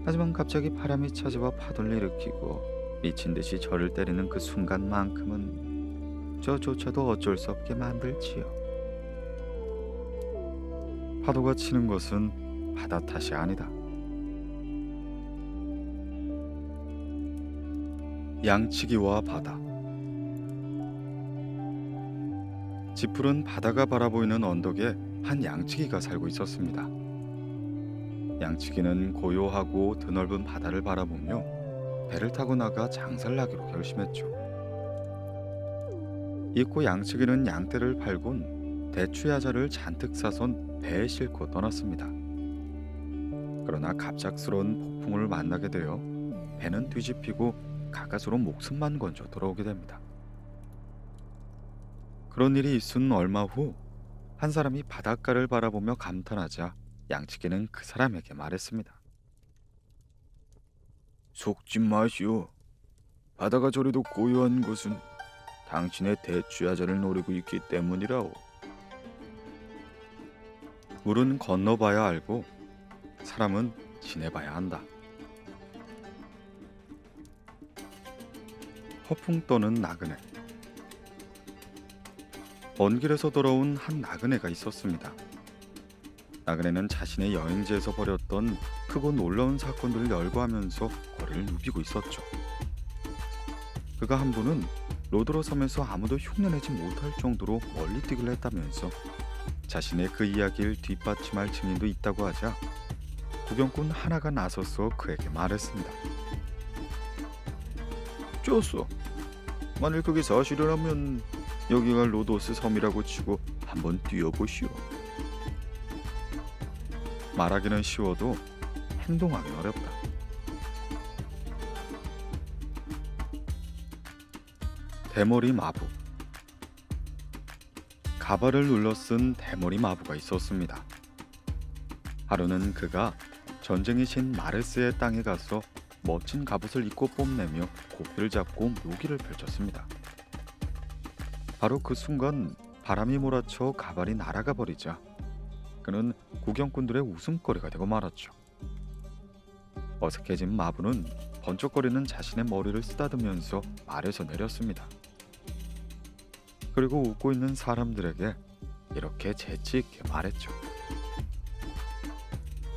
하지만 갑자기 바람이 찾아와 파도를 일으키고 미친 듯이 저를 때리는 그 순간만큼은 저조차도 어쩔 수 없게 만들지요. 파도가 치는 것은 바다 탓이 아니다. 양치기와 바다. 지푸른 바다가 바라보이는 언덕에 한 양치기가 살고 있었습니다. 양치기는 고요하고 드넓은 바다를 바라보며 배를 타고 나가 장사를 하기로 결심했죠. 이윽고 양치기는 양떼를 팔곤 대추야자를 잔뜩 사선 배에 싣고 떠났습니다. 그러나 갑작스러운 폭풍을 만나게 되어 배는 뒤집히고 가까스로 목숨만 건져 돌아오게 됩니다. 그런 일이 있은 얼마 후 한 사람이 바닷가를 바라보며 감탄하자 양치기는 그 사람에게 말했습니다. 속지 마시오. 바다가 저래도 고요한 것은 당신의 대추야자를 노리고 있기 때문이라오. 물은 건너봐야 알고 사람은 지내봐야 한다. 허풍 떠는 나그네. 먼 길에서 돌아온 한 나그네가 있었습니다. 나그네는 자신의 여행지에서 벌였던 크고 놀라운 사건들을 열거하면서 거리를 누비고 있었죠. 그가 한 번은 로드로 섬에서 아무도 흉내내지 못할 정도로 멀리 뛰기를 했다면서 자신의 그 이야기를 뒷받침할 증인도 있다고 하자 구경꾼 하나가 나서서 그에게 말했습니다. 좋소. 만일 그게 사실이라면 여기가 로도스 섬이라고 치고 한번 뛰어보시오. 말하기는 쉬워도 행동하기 어렵다. 대머리 마부. 가발을 눌러 쓴 대머리 마부가 있었습니다. 하루는 그가 전쟁의 신 마르스의 땅에 가서 멋진 갑옷을 입고 뽐내며 고삐를 잡고 묘기를 펼쳤습니다. 바로 그 순간 바람이 몰아쳐 가발이 날아가 버리자 그는 구경꾼들의 웃음거리가 되고 말았죠. 어색해진 마부는 번쩍거리는 자신의 머리를 쓰다듬으면서 말에서 내렸습니다. 그리고 웃고 있는 사람들에게 이렇게 재치 있게 말했죠.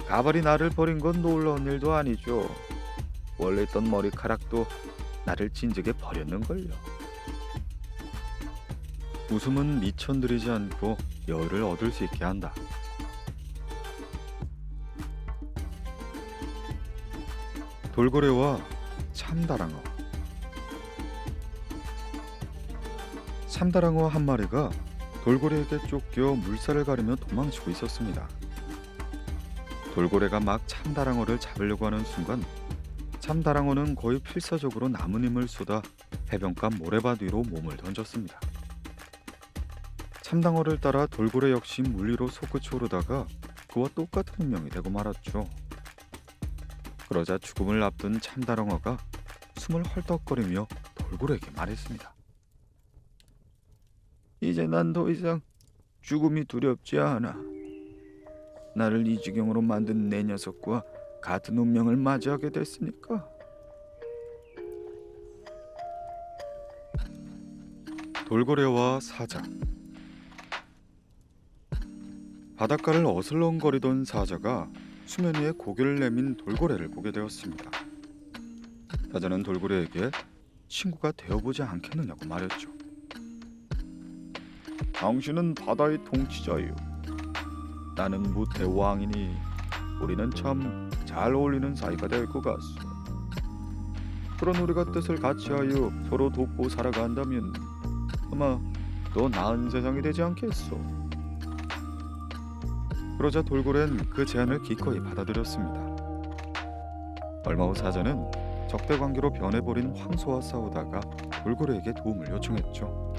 가발이 나를 버린 건 놀라운 일도 아니죠. 원래 있던 머리카락도 나를 진즉에 버렸는걸요. 웃음은 미천들이지 않고 여유를 얻을 수 있게 한다. 돌고래와 참다랑어. 참다랑어 한 마리가 돌고래에게 쫓겨 물살을 가르며 도망치고 있었습니다. 돌고래가 막 참다랑어를 잡으려고 하는 순간 참다랑어는 거의 필사적으로 나뭇잎을 쏟아 해변가 모래밭 위로 몸을 던졌습니다. 참다랑어를 따라 돌고래 역시 물 위로 솟구쳐 오르다가 그와 똑같은 운명이 되고 말았죠. 그러자 죽음을 앞둔 참다랑어가 숨을 헐떡거리며 돌고래에게 말했습니다. 이제 난 더 이상 죽음이 두렵지 않아. 나를 이 지경으로 만든 내 녀석과 같은 운명을 맞이하게 됐으니까. 돌고래와 사자. 바닷가를 어슬렁거리던 사자가 수면 위에 고개를 내민 돌고래를 보게 되었습니다. 사자는 돌고래에게 친구가 되어보지 않겠느냐고 말했죠. 당신은 바다의 통치자요. 나는 무태 왕이니 우리는 참 잘 어울리는 사이가 될 것 같소. 그런 우리가 뜻을 같이하여 서로 돕고 살아간다면 아마 더 나은 세상이 되지 않겠소. 그러자 돌고래는 그 제안을 기꺼이 받아들였습니다. 얼마 후 사자는 적대 관계로 변해버린 황소와 싸우다가 돌고래에게 도움을 요청했죠.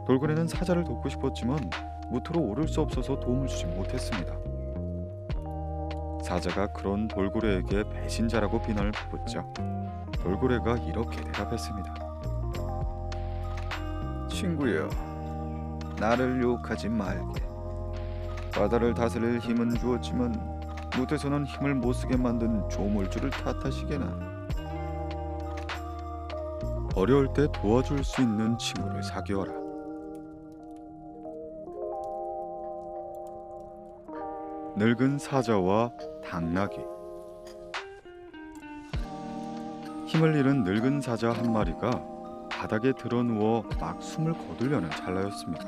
돌고래는 사자를 돕고 싶었지만 무트로 오를 수 없어서 도움을 주지 못했습니다. 사자가 그런 돌고래에게 배신자라고 비난을 퍼붓자 돌고래가 이렇게 대답했습니다. 친구야, 나를 유혹하지 말게. 바다를 다스릴 힘은 주었지만 무트에서는 힘을 못쓰게 만든 조물주를 탓하시게나. 어려울 때 도와줄 수 있는 친구를 사귀어라. 늙은 사자와 당나귀. 힘을 잃은 늙은 사자 한 마리가 바닥에 드러누워 막 숨을 거두려는 찰나였습니다.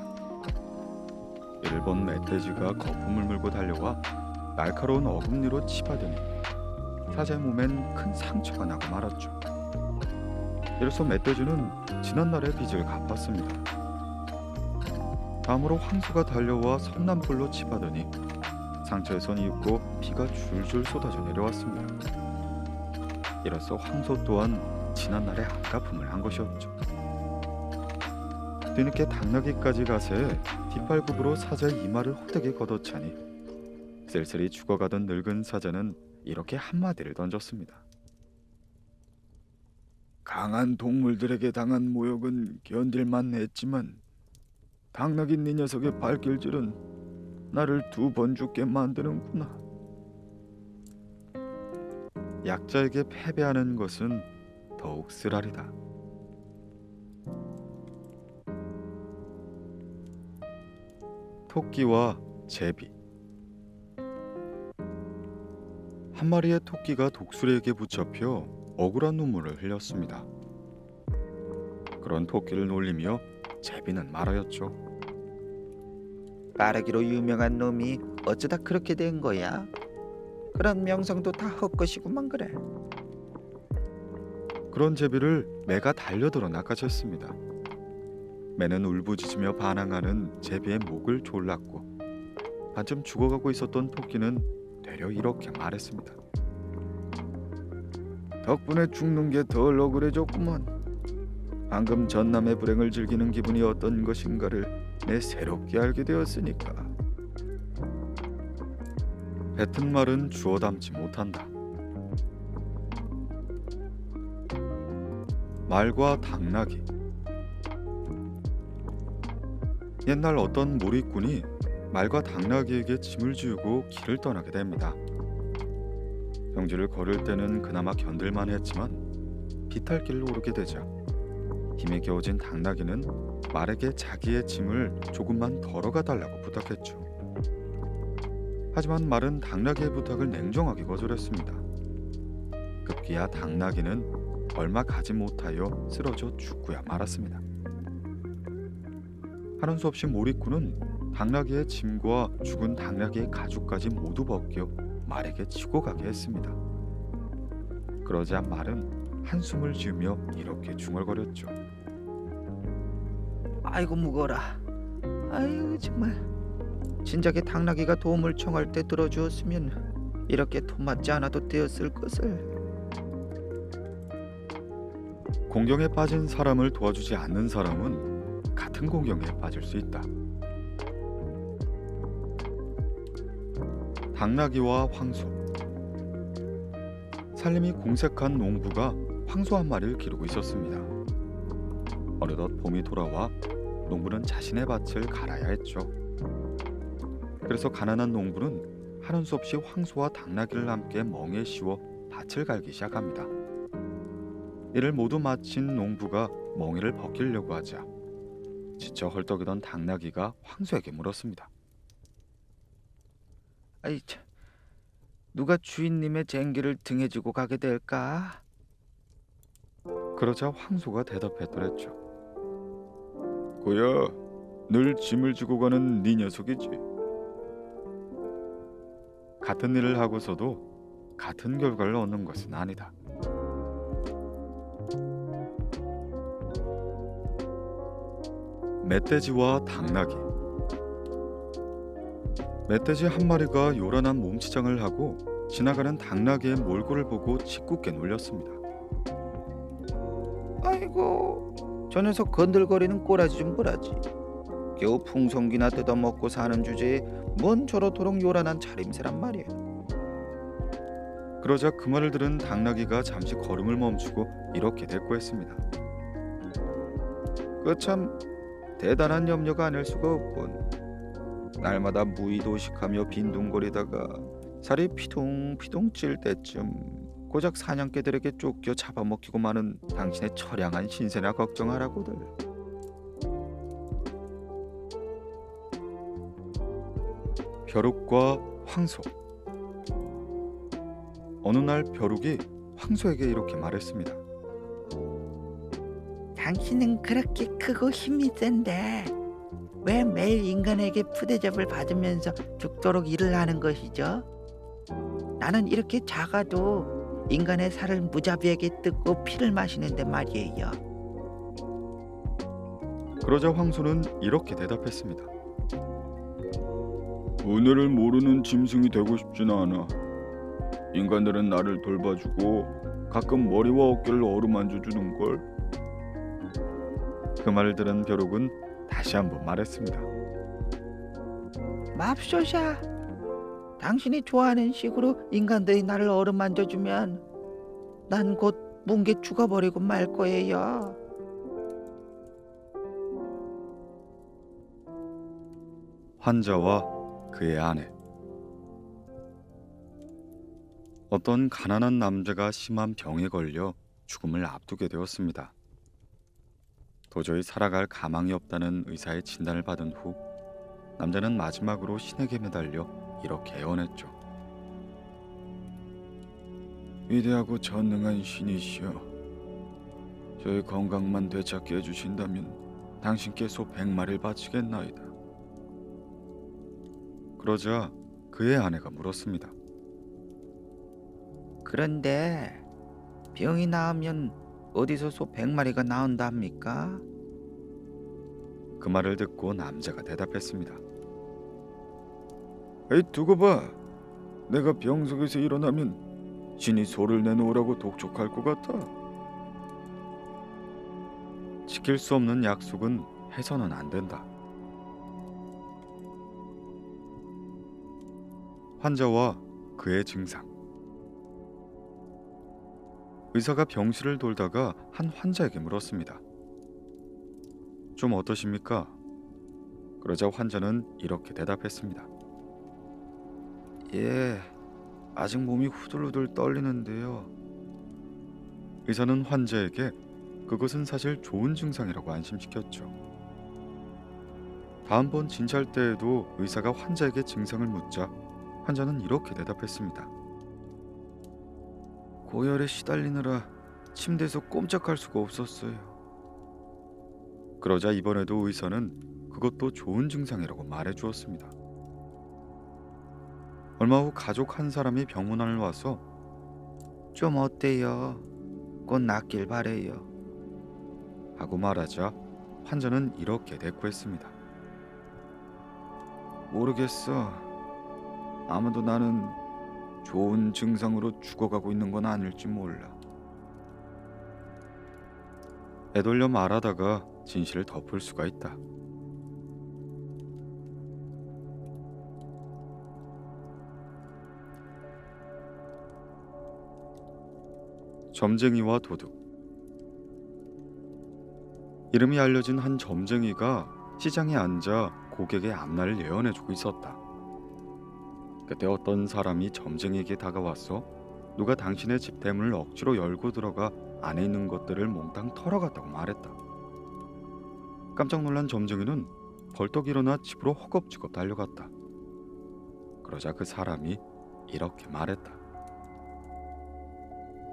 이를 본 멧돼지가 거품을 물고 달려와 날카로운 어금니로 치받으니 사자의 몸엔 큰 상처가 나고 말았죠. 이로써 멧돼지는 지난날의 빚을 갚았습니다. 다음으로 황소가 달려와 성난불로 치받으니 상처에 선이 있고 피가 줄줄 쏟아져 내려왔습니다. 이로써 황소 또한 지난날의 안갚음을 한 것이었죠. 뒤늦게 당나귀까지 가세 뒷발굽으로 사자의 이마를 호되게 걷어차니 쓸쓸히 죽어가던 늙은 사자는 이렇게 한마디를 던졌습니다. 강한 동물들에게 당한 모욕은 견딜만 했지만 당나귀 네 녀석의 발길질은 나를 2번 죽게 만드는구나. 약자에게 패배하는 것은 더욱 쓰라리다. 토끼와 제비. 한 마리의 토끼가 독수리에게 붙잡혀 억울한 눈물을 흘렸습니다. 그런 토끼를 놀리며 제비는 말하였죠. 빠르기로 유명한 놈이 어쩌다 그렇게 된 거야? 그런 명성도 다 헛것이구만 그래. 그런 제비를 매가 달려들어 낚아챘습니다. 매는 울부짖으며 반항하는 제비의 목을 졸랐고 반쯤 죽어가고 있었던 토끼는 되려 이렇게 말했습니다. 덕분에 죽는 게 덜 억울해졌구먼. 방금 전남의 불행을 즐기는 기분이 어떤 것인가를 내 새롭게 알게 되었으니까. 뱉은 말은 주워 담지 못한다. 말과 당나귀. 옛날 어떤 몰입꾼이 말과 당나귀에게 짐을 지우고 길을 떠나게 됩니다. 경주를 걸을 때는 그나마 견딜만 했지만 비탈길로 오르게 되자 힘에 겨워진 당나귀는 말에게 자기의 짐을 조금만 덜어가 달라고 부탁했죠. 하지만 말은 당나귀의 부탁을 냉정하게 거절했습니다. 급기야 당나귀는 얼마 가지 못하여 쓰러져 죽고야 말았습니다. 하는 수 없이 몰입꾼은 당나귀의 짐과 죽은 당나귀의 가죽까지 모두 벗겨 말에게 치고 가게 했습니다. 그러자 말은 한숨을 지으며 이렇게 중얼거렸죠. 아이고 무거라. 아이고 정말. 진작에 당나귀가 도움을 청할 때 들어주었으면 이렇게 토맞지 않아도 되었을 것을. 공경에 빠진 사람을 도와주지 않는 사람은 같은 공경에 빠질 수 있다. 당나귀와 황소. 살림이 공색한 농부가 황소 한 마리를 기르고 있었습니다. 어느덧 봄이 돌아와 농부는 자신의 밭을 갈아야 했죠. 그래서 가난한 농부는 하는 수 없이 황소와 당나귀를 함께 멍에 씌워 밭을 갈기 시작합니다. 이를 모두 마친 농부가 멍에를 벗기려고 하자 지쳐 헐떡이던 당나귀가 황소에게 물었습니다. 아이 참. 누가 주인님의 쟁기를 등에 지고 가게 될까? 그러자 황소가 대답했더랬죠. 고야, 늘 짐을 지고 가는 네 녀석이지. 같은 일을 하고서도 같은 결과를 얻는 것은 아니다. 멧돼지와 당나귀. 멧돼지 한 마리가 요란한 몸치장을 하고 지나가는 당나귀의 몰골을 보고 짓궂게 놀렸습니다. 아이고, 저 녀석 건들거리는 꼬라지 좀 보라지. 겨우 풍성기나 뜯어먹고 사는 주제에 뭔 저렇도록 요란한 차림새란 말이야. 그러자 그 말을 들은 당나귀가 잠시 걸음을 멈추고 이렇게 대꾸했습니다. 그 참 대단한 염려가 아닐 수가 없군. 날마다 무의도식하며 빈둥거리다가 살이 피둥피둥 찔 때쯤 고작 사냥개들에게 쫓겨 잡아먹히고 마는 당신의 처량한 신세나 걱정하라고들. 벼룩과 황소. 어느 날 벼룩이 황소에게 이렇게 말했습니다. 당신은 그렇게 크고 힘이 센데 왜 매일 인간에게 푸대접을 받으면서 죽도록 일을 하는 것이죠? 나는 이렇게 작아도 인간의 살을 무자비하게 뜯고 피를 마시는데 말이에요. 그러자 황소는 이렇게 대답했습니다. 은혜를 모르는 짐승이 되고 싶진 않아. 인간들은 나를 돌봐주고 가끔 머리와 어깨를 어루만져 주는걸. 그 말을 들은 벼룩은 다시 한번 말했습니다. 맙소사, 당신이 좋아하는 식으로 인간들이 나를 어루만져주면 난 곧 뭉개 죽어버리고 말 거예요. 환자와 그의 아내. 어떤 가난한 남자가 심한 병에 걸려 죽음을 앞두게 되었습니다. 도저히 살아갈 가망이 없다는 의사의 진단을 받은 후 남자는 마지막으로 신에게 매달려 이렇게 애원했죠. 위대하고 전능한 신이시여, 저의 건강만 되찾게 해주신다면 당신께 소 100마리를 바치겠나이다. 그러자 그의 아내가 물었습니다. 그런데 병이 나으면 어디서 소 100마리가 나온답니까? 그 말을 듣고 남자가 대답했습니다. 에이, 두고 봐. 내가 병 속에서 일어나면 신이 소를 내놓으라고 독촉할 것 같아. 지킬 수 없는 약속은 해서는 안 된다. 환자와 그의 증상. 의사가 병실을 돌다가 한 환자에게 물었습니다. 좀 어떠십니까? 그러자 환자는 이렇게 대답했습니다. 예, 아직 몸이 후들후들 떨리는데요. 의사는 환자에게 그것은 사실 좋은 증상이라고 안심시켰죠. 다음번 진찰 때에도 의사가 환자에게 증상을 묻자 환자는 이렇게 대답했습니다. 고열에 시달리느라 침대에서 꼼짝할 수가 없었어요. 그러자 이번에도 의사는 그것도 좋은 증상이라고 말해주었습니다. 얼마 후 가족 한 사람이 병문안을 와서 좀 어때요? 곧 낫길 바래요 하고 말하자 환자는 이렇게 대꾸했습니다. 모르겠어. 아무도 나는 좋은 증상으로 죽어가고 있는 건 아닐지 몰라. 애돌려 말하다가 진실을 덮을 수가 있다. 점쟁이와 도둑. 이름이 알려진 한 점쟁이가 시장에 앉아 고객의 앞날을 예언해주고 있었다. 그때 어떤 사람이 점쟁이에게 다가와서 누가 당신의 집 대문을 억지로 열고 들어가 안에 있는 것들을 몽땅 털어갔다고 말했다. 깜짝 놀란 점쟁이는 벌떡 일어나 집으로 허겁지겁 달려갔다. 그러자 그 사람이 이렇게 말했다.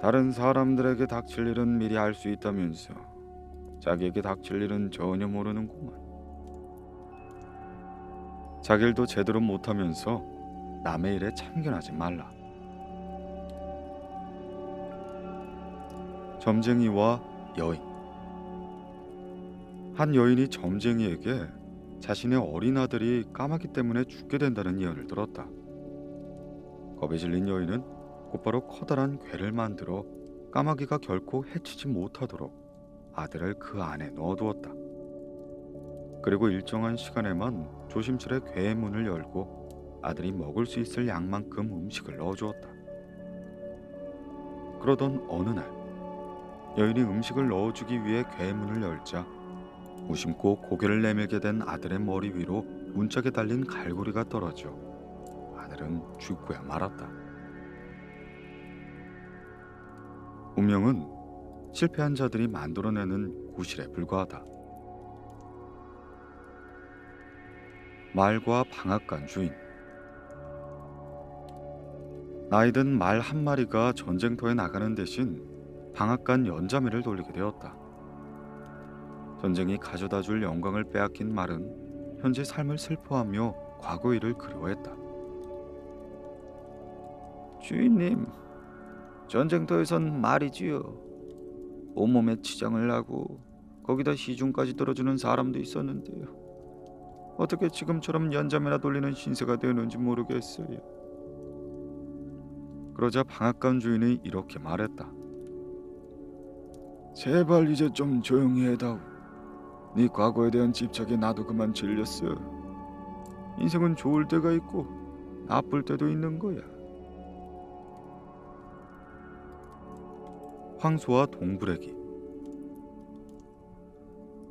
다른 사람들에게 닥칠 일은 미리 알 수 있다면서 자기에게 닥칠 일은 전혀 모르는구만. 자기 일도 제대로 못하면서 남의 일에 참견하지 말라. 점쟁이와 여인. 한 여인이 점쟁이에게 자신의 어린 아들이 까마귀 때문에 죽게 된다는 예언을 들었다. 겁에 질린 여인은 곧바로 커다란 궤를 만들어 까마귀가 결코 해치지 못하도록 아들을 그 안에 넣어두었다. 그리고 일정한 시간에만 조심스레 궤의 문을 열고 아들이 먹을 수 있을 양만큼 음식을 넣어주었다. 그러던 어느 날 여인이 음식을 넣어주기 위해 궤의 문을 열자 무심코 고개를 내밀게 된 아들의 머리 위로 문짝에 달린 갈고리가 떨어져 아들은 죽고야 말았다. 운명은 실패한 자들이 만들어내는 구실에 불과하다. 말과 방앗간 주인. 나이든 말 한 마리가 전쟁터에 나가는 대신 방앗간 연자매를 돌리게 되었다. 전쟁이 가져다줄 영광을 빼앗긴 말은 현재 삶을 슬퍼하며 과거 일을 그리워했다. 주인님, 전쟁터에선 말이지요. 온몸에 치장을 나고 거기다 시중까지 들어주는 사람도 있었는데요. 어떻게 지금처럼 연자매나 돌리는 신세가 되었는지 모르겠어요. 그러자 방앗간 주인이 이렇게 말했다. 제발 이제 좀 조용히 해다오. 네 과거에 대한 집착에 나도 그만 질렸어. 인생은 좋을 때가 있고 나쁠 때도 있는 거야. 황소와 동부래기.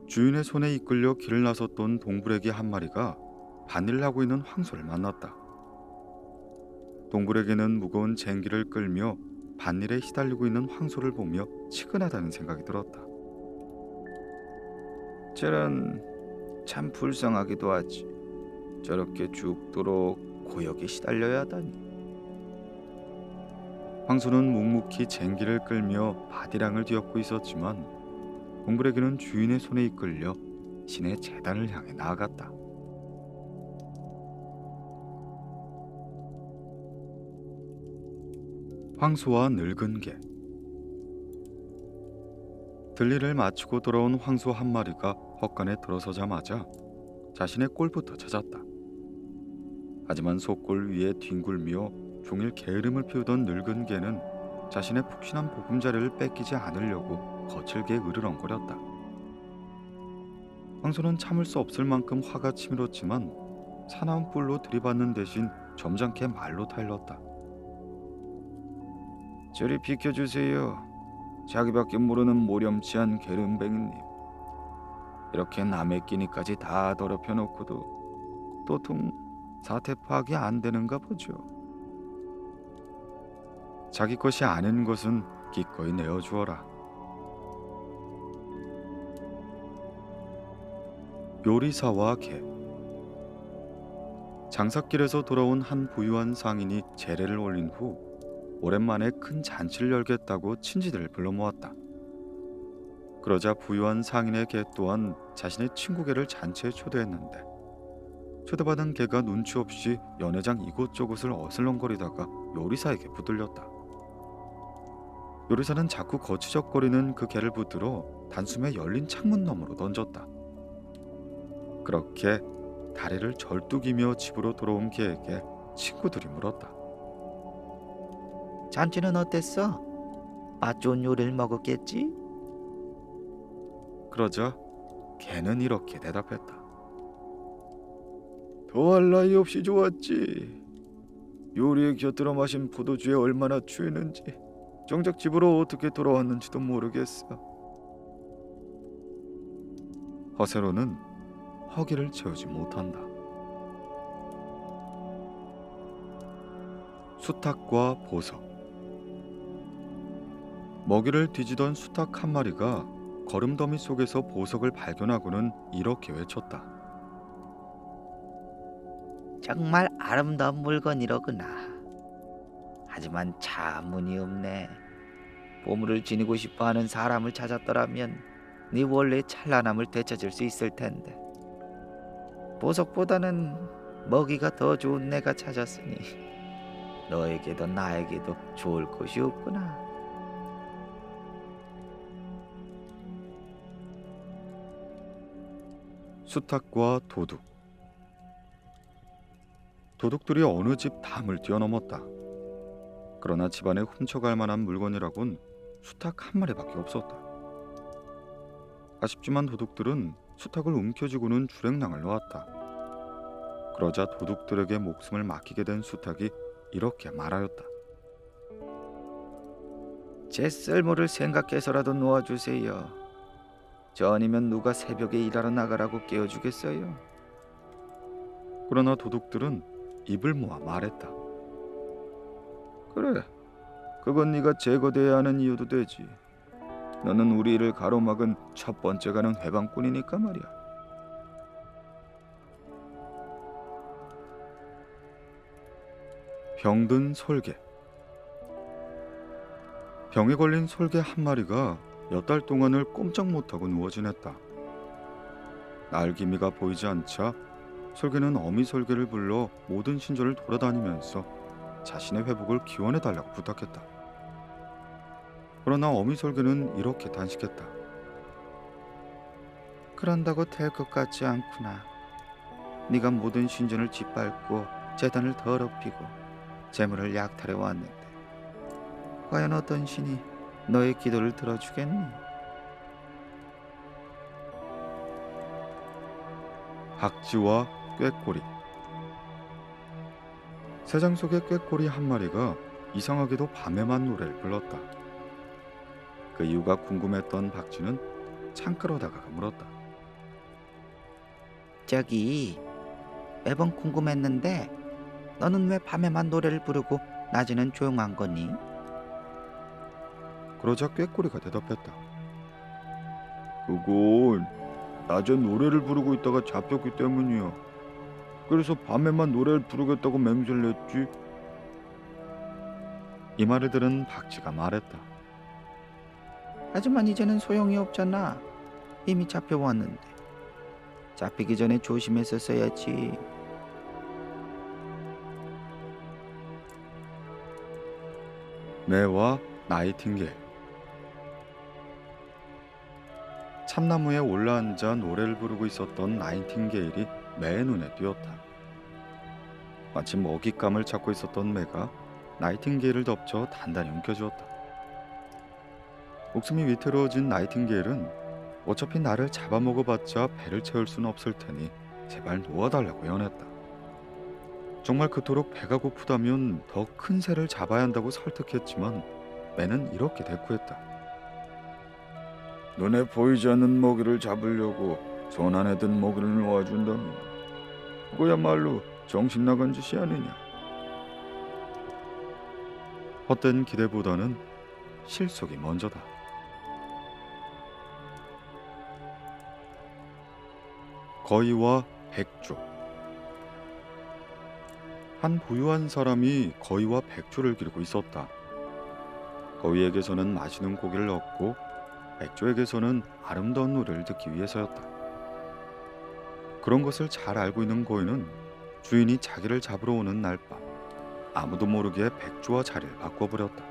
주인의 손에 이끌려 길을 나섰던 동부래기 한 마리가 밭일을 하고 있는 황소를 만났다. 동부래기는 무거운 쟁기를 끌며 밭일에 시달리고 있는 황소를 보며 치근하다는 생각이 들었다. 저런 참 불쌍하기도 하지. 저렇게 죽도록 고역에 시달려야 하다니. 황소는 묵묵히 쟁기를 끌며 바디랑을 뒤엎고 있었지만 동부래기는 주인의 손에 이끌려 신의 제단을 향해 나아갔다. 황소와 늙은 개. 들일을 마치고 돌아온 황소 한 마리가 헛간에 들어서자마자 자신의 꼴부터 찾았다. 하지만 속골 위에 뒹굴며 종일 게으름을 피우던 늙은 개는 자신의 푹신한 보금자리를 뺏기지 않으려고 거칠게 으르렁거렸다. 황소는 참을 수 없을 만큼 화가 치밀었지만 사나운 뿔로 들이받는 대신 점잖게 말로 타일렀다. 저리 비켜주세요. 자기밖에 모르는 모렴치한 게으름뱅이님. 이렇게 남의 끼니까지 다 더럽혀 놓고도 도통 사태 파악이 안 되는가 보죠. 자기 것이 아닌 것은 기꺼이 내어주어라. 요리사와 개. 장사길에서 돌아온 한 부유한 상인이 재례를 올린 후 오랜만에 큰 잔치를 열겠다고 친지들을 불러 모았다. 그러자 부유한 상인의 개 또한 자신의 친구 개를 잔치에 초대했는데 초대받은 개가 눈치 없이 연회장 이곳저곳을 어슬렁거리다가 요리사에게 붙들렸다. 요리사는 자꾸 거치적거리는 그 개를 붙들어 단숨에 열린 창문 너머로 던졌다. 그렇게 다리를 절뚝이며 집으로 돌아온 개에게 친구들이 물었다. 잔치는 어땠어? 맛 좋은 요리를 먹었겠지? 그러자 개는 이렇게 대답했다. 더할 나위 없이 좋았지. 요리에 곁들여 마신 포도주에 얼마나 취했는지 정작 집으로 어떻게 돌아왔는지도 모르겠어. 허세로는 허기를 채우지 못한다. 수탉과 보석. 먹이를 뒤지던 수탉 한 마리가 거름더미 속에서 보석을 발견하고는 이렇게 외쳤다. 정말 아름다운 물건이로구나. 하지만 참 운이 없네. 보물을 지니고 싶어하는 사람을 찾았더라면 네 원래 찬란함을 되찾을 수 있을 텐데. 보석보다는 먹이가 더 좋은 내가 찾았으니 너에게도 나에게도 좋을 것이 없구나. 수탉과 도둑. 도둑들이 어느 집 담을 뛰어넘었다. 그러나 집안에 훔쳐갈 만한 물건이라곤 수탉 한 마리밖에 없었다. 아쉽지만 도둑들은 수탉을 움켜쥐고는 주랭랑을 놓았다. 그러자 도둑들에게 목숨을 맡기게 된 수탉이 이렇게 말하였다. 제 쓸모를 생각해서라도 놓아주세요. 저 아니면 누가 새벽에 일하러 나가라고 깨워주겠어요? 그러나 도둑들은 입을 모아 말했다. 그래, 그건 네가 제거돼야 하는 이유도 되지. 너는 우리 일을 가로막은 첫 번째 가는 해방꾼이니까 말이야. 병든 솔개. 병에 걸린 솔개 한 마리가 몇 달 동안을 꼼짝 못하고 누워 지냈다. 날기미가 보이지 않자 솔개는 어미 솔개를 불러 모든 신전을 돌아다니면서 자신의 회복을 기원해달라고 부탁했다. 그러나 어미 솔개는 이렇게 단식했다. 그런다고 될 것 같지 않구나. 네가 모든 신전을 짓밟고 재단을 더럽히고 재물을 약탈해 왔는데 과연 어떤 신이 너의 기도를 들어주겠니? 박쥐와 꾀꼬리. 새장 속의 꾀꼬리 한 마리가 이상하게도 밤에만 노래를 불렀다. 그 이유가 궁금했던 박쥐는 창가로 다가가 물었다. 저기 매번 궁금했는데 너는 왜 밤에만 노래를 부르고 낮에는 조용한 거니? 그러자 꾀꼬리가 대답했다. 그건 낮에 노래를 부르고 있다가 잡혔기 때문이야. 그래서 밤에만 노래를 부르겠다고 맹세를 했지. 이 말을 들은 박쥐가 말했다. 하지만 이제는 소용이 없잖아. 이미 잡혀왔는데. 잡히기 전에 조심했었어야지. 매와 나이팅게일. 참나무에 올라앉아 노래를 부르고 있었던 나이팅게일이 매의 눈에 띄었다. 마침 먹잇감을 찾고 있었던 매가 나이팅게일을 덮쳐 단단히 움켜쥐었다. 목숨이 위태로워진 나이팅게일은 어차피 나를 잡아먹어봤자 배를 채울 수는 없을 테니 제발 놓아달라고 연했다. 정말 그토록 배가 고프다면 더 큰 새를 잡아야 한다고 설득했지만 매는 이렇게 대꾸했다. 눈에 보이지 않는 먹이를 잡으려고 손 안에 든 먹이를 놓아준다면 그거야말로 정신 나간 짓이 아니냐. 헛된 기대보다는 실속이 먼저다. 거위와 백조. 한 부유한 사람이 거위와 백조를 기르고 있었다. 거위에게서는 맛있는 고기를 얻고 백조에게서는 아름다운 노래를 듣기 위해서였다. 그런 것을 잘 알고 있는 거위는 주인이 자기를 잡으러 오는 날 밤 아무도 모르게 백조와 자리를 바꿔버렸다.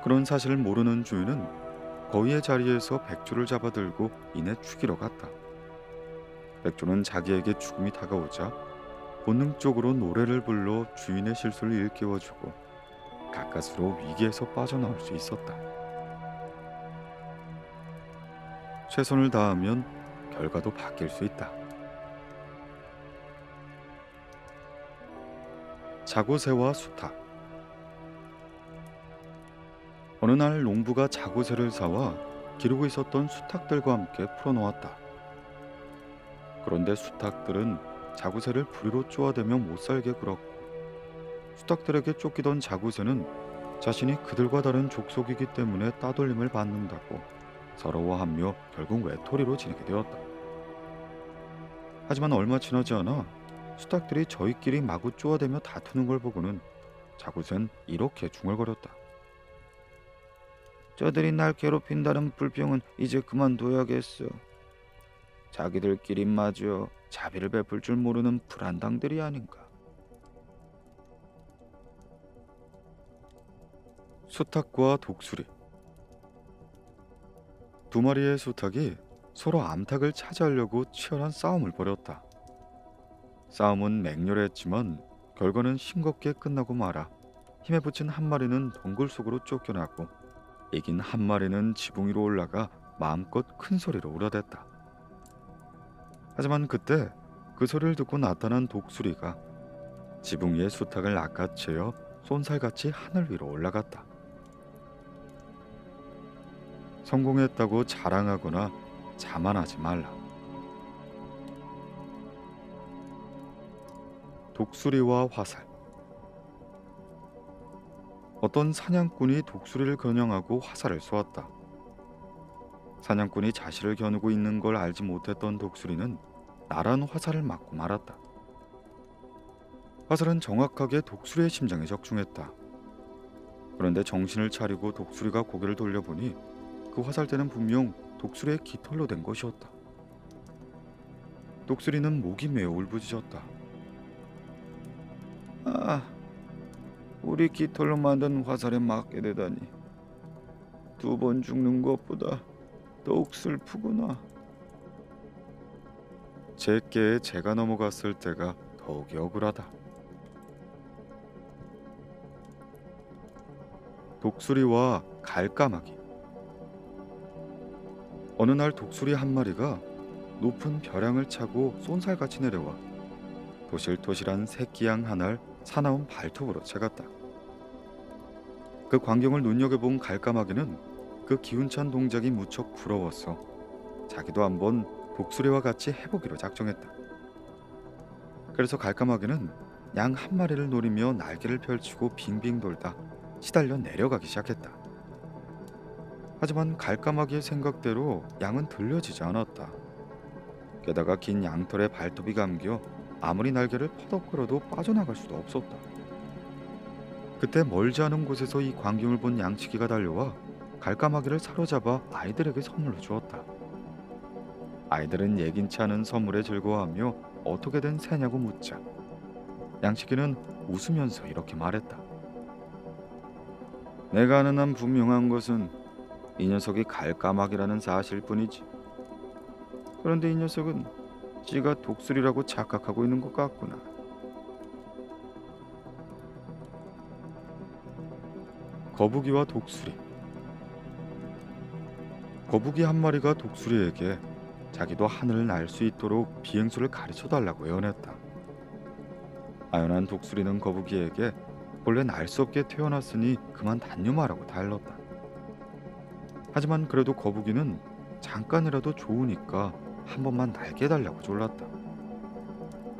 그런 사실을 모르는 주인은 거위의 자리에서 백조를 잡아들고 이내 죽이러 갔다. 백조는 자기에게 죽음이 다가오자 본능적으로 노래를 불러 주인의 실수를 일깨워주고 가까스로 위기에서 빠져나올 수 있었다. 최선을 다하면 결과도 바뀔 수 있다. 자구새와 수탉. 어느 날 농부가 자구새를 사와 기르고 있었던 수탉들과 함께 풀어놓았다. 그런데 수탉들은 자구새를 부리로 쪼아대며 못살게 굴었고 수탉들에게 쫓기던 자구새는 자신이 그들과 다른 족속이기 때문에 따돌림을 받는다고 서러워하며 결국 외톨이로 지내게 되었다. 하지만 얼마 지나지 않아 수탉들이 저희끼리 마구 쪼아대며 다투는 걸 보고는 자구새는 이렇게 중얼거렸다. 저들이 날 괴롭힌다는 불평은 이제 그만둬야겠어. 자기들끼리 마저 자비를 베풀 줄 모르는 불안당들이 아닌가. 수탉과 독수리. 두 마리의 수탉이 서로 암탉을 차지하려고 치열한 싸움을 벌였다. 싸움은 맹렬했지만 결과는 싱겁게 끝나고 말아 힘에 부친 한 마리는 동굴 속으로 쫓겨나고 이긴 한 마리는 지붕 위로 올라가 마음껏 큰 소리로 울어댔다. 하지만 그때 그 소리를 듣고 나타난 독수리가 지붕 위의 수탉을 낚아채어 쏜살같이 하늘 위로 올라갔다. 성공했다고 자랑하거나 자만하지 말라. 독수리와 화살. 어떤 사냥꾼이 독수리를 겨냥하고 화살을 쏘았다. 사냥꾼이 자신을 겨누고 있는 걸 알지 못했던 독수리는 나란 화살을 맞고 말았다. 화살은 정확하게 독수리의 심장에 적중했다. 그런데 정신을 차리고 독수리가 고개를 돌려보니 그 화살대는 분명 독수리의 깃털로 된 것이었다. 독수리는 목이 매우 울부짖었다. 아, 우리 깃털로 만든 화살에 맞게 되다니. 2번 죽는 것보다 더욱 슬프구나. 제게에 제가 넘어갔을 때가 더욱이 억울하다. 독수리와 갈까마귀. 어느 날 독수리 한 마리가 높은 벼랑을 차고 쏜살같이 내려와 도실도실한 새끼양 하나를 사나운 발톱으로 채갔다. 그 광경을 눈여겨본 갈까마귀는 그 기운찬 동작이 무척 부러웠어 자기도 한번 독수리와 같이 해보기로 작정했다. 그래서 갈까마귀는 양 한 마리를 노리며 날개를 펼치고 빙빙 돌다 시달려 내려가기 시작했다. 하지만 갈까마귀의 생각대로 양은 들려지지 않았다. 게다가 긴 양털에 발톱이 감겨 아무리 날개를 퍼덕거려도 빠져나갈 수도 없었다. 그때 멀지 않은 곳에서 이 광경을 본 양치기가 달려와 갈까마귀를 사로잡아 아이들에게 선물로 주었다. 아이들은 예긴치 않은 선물에 즐거워하며 어떻게 된 새냐고 묻자 양치기는 웃으면서 이렇게 말했다. 내가 아는 한 분명한 것은 이 녀석이 갈까마귀라는 사실뿐이지. 그런데 이 녀석은 지가 독수리라고 착각하고 있는 것 같구나. 거북이와 독수리. 거북이 한 마리가 독수리에게 자기도 하늘을 날 수 있도록 비행수를 가르쳐달라고 애원했다. 아연한 독수리는 거북이에게 본래 날 수 없게 태어났으니 그만 단념하라고 달렀다. 하지만 그래도 거북이는 잠깐이라도 좋으니까 한 번만 날게 해달라고 졸랐다.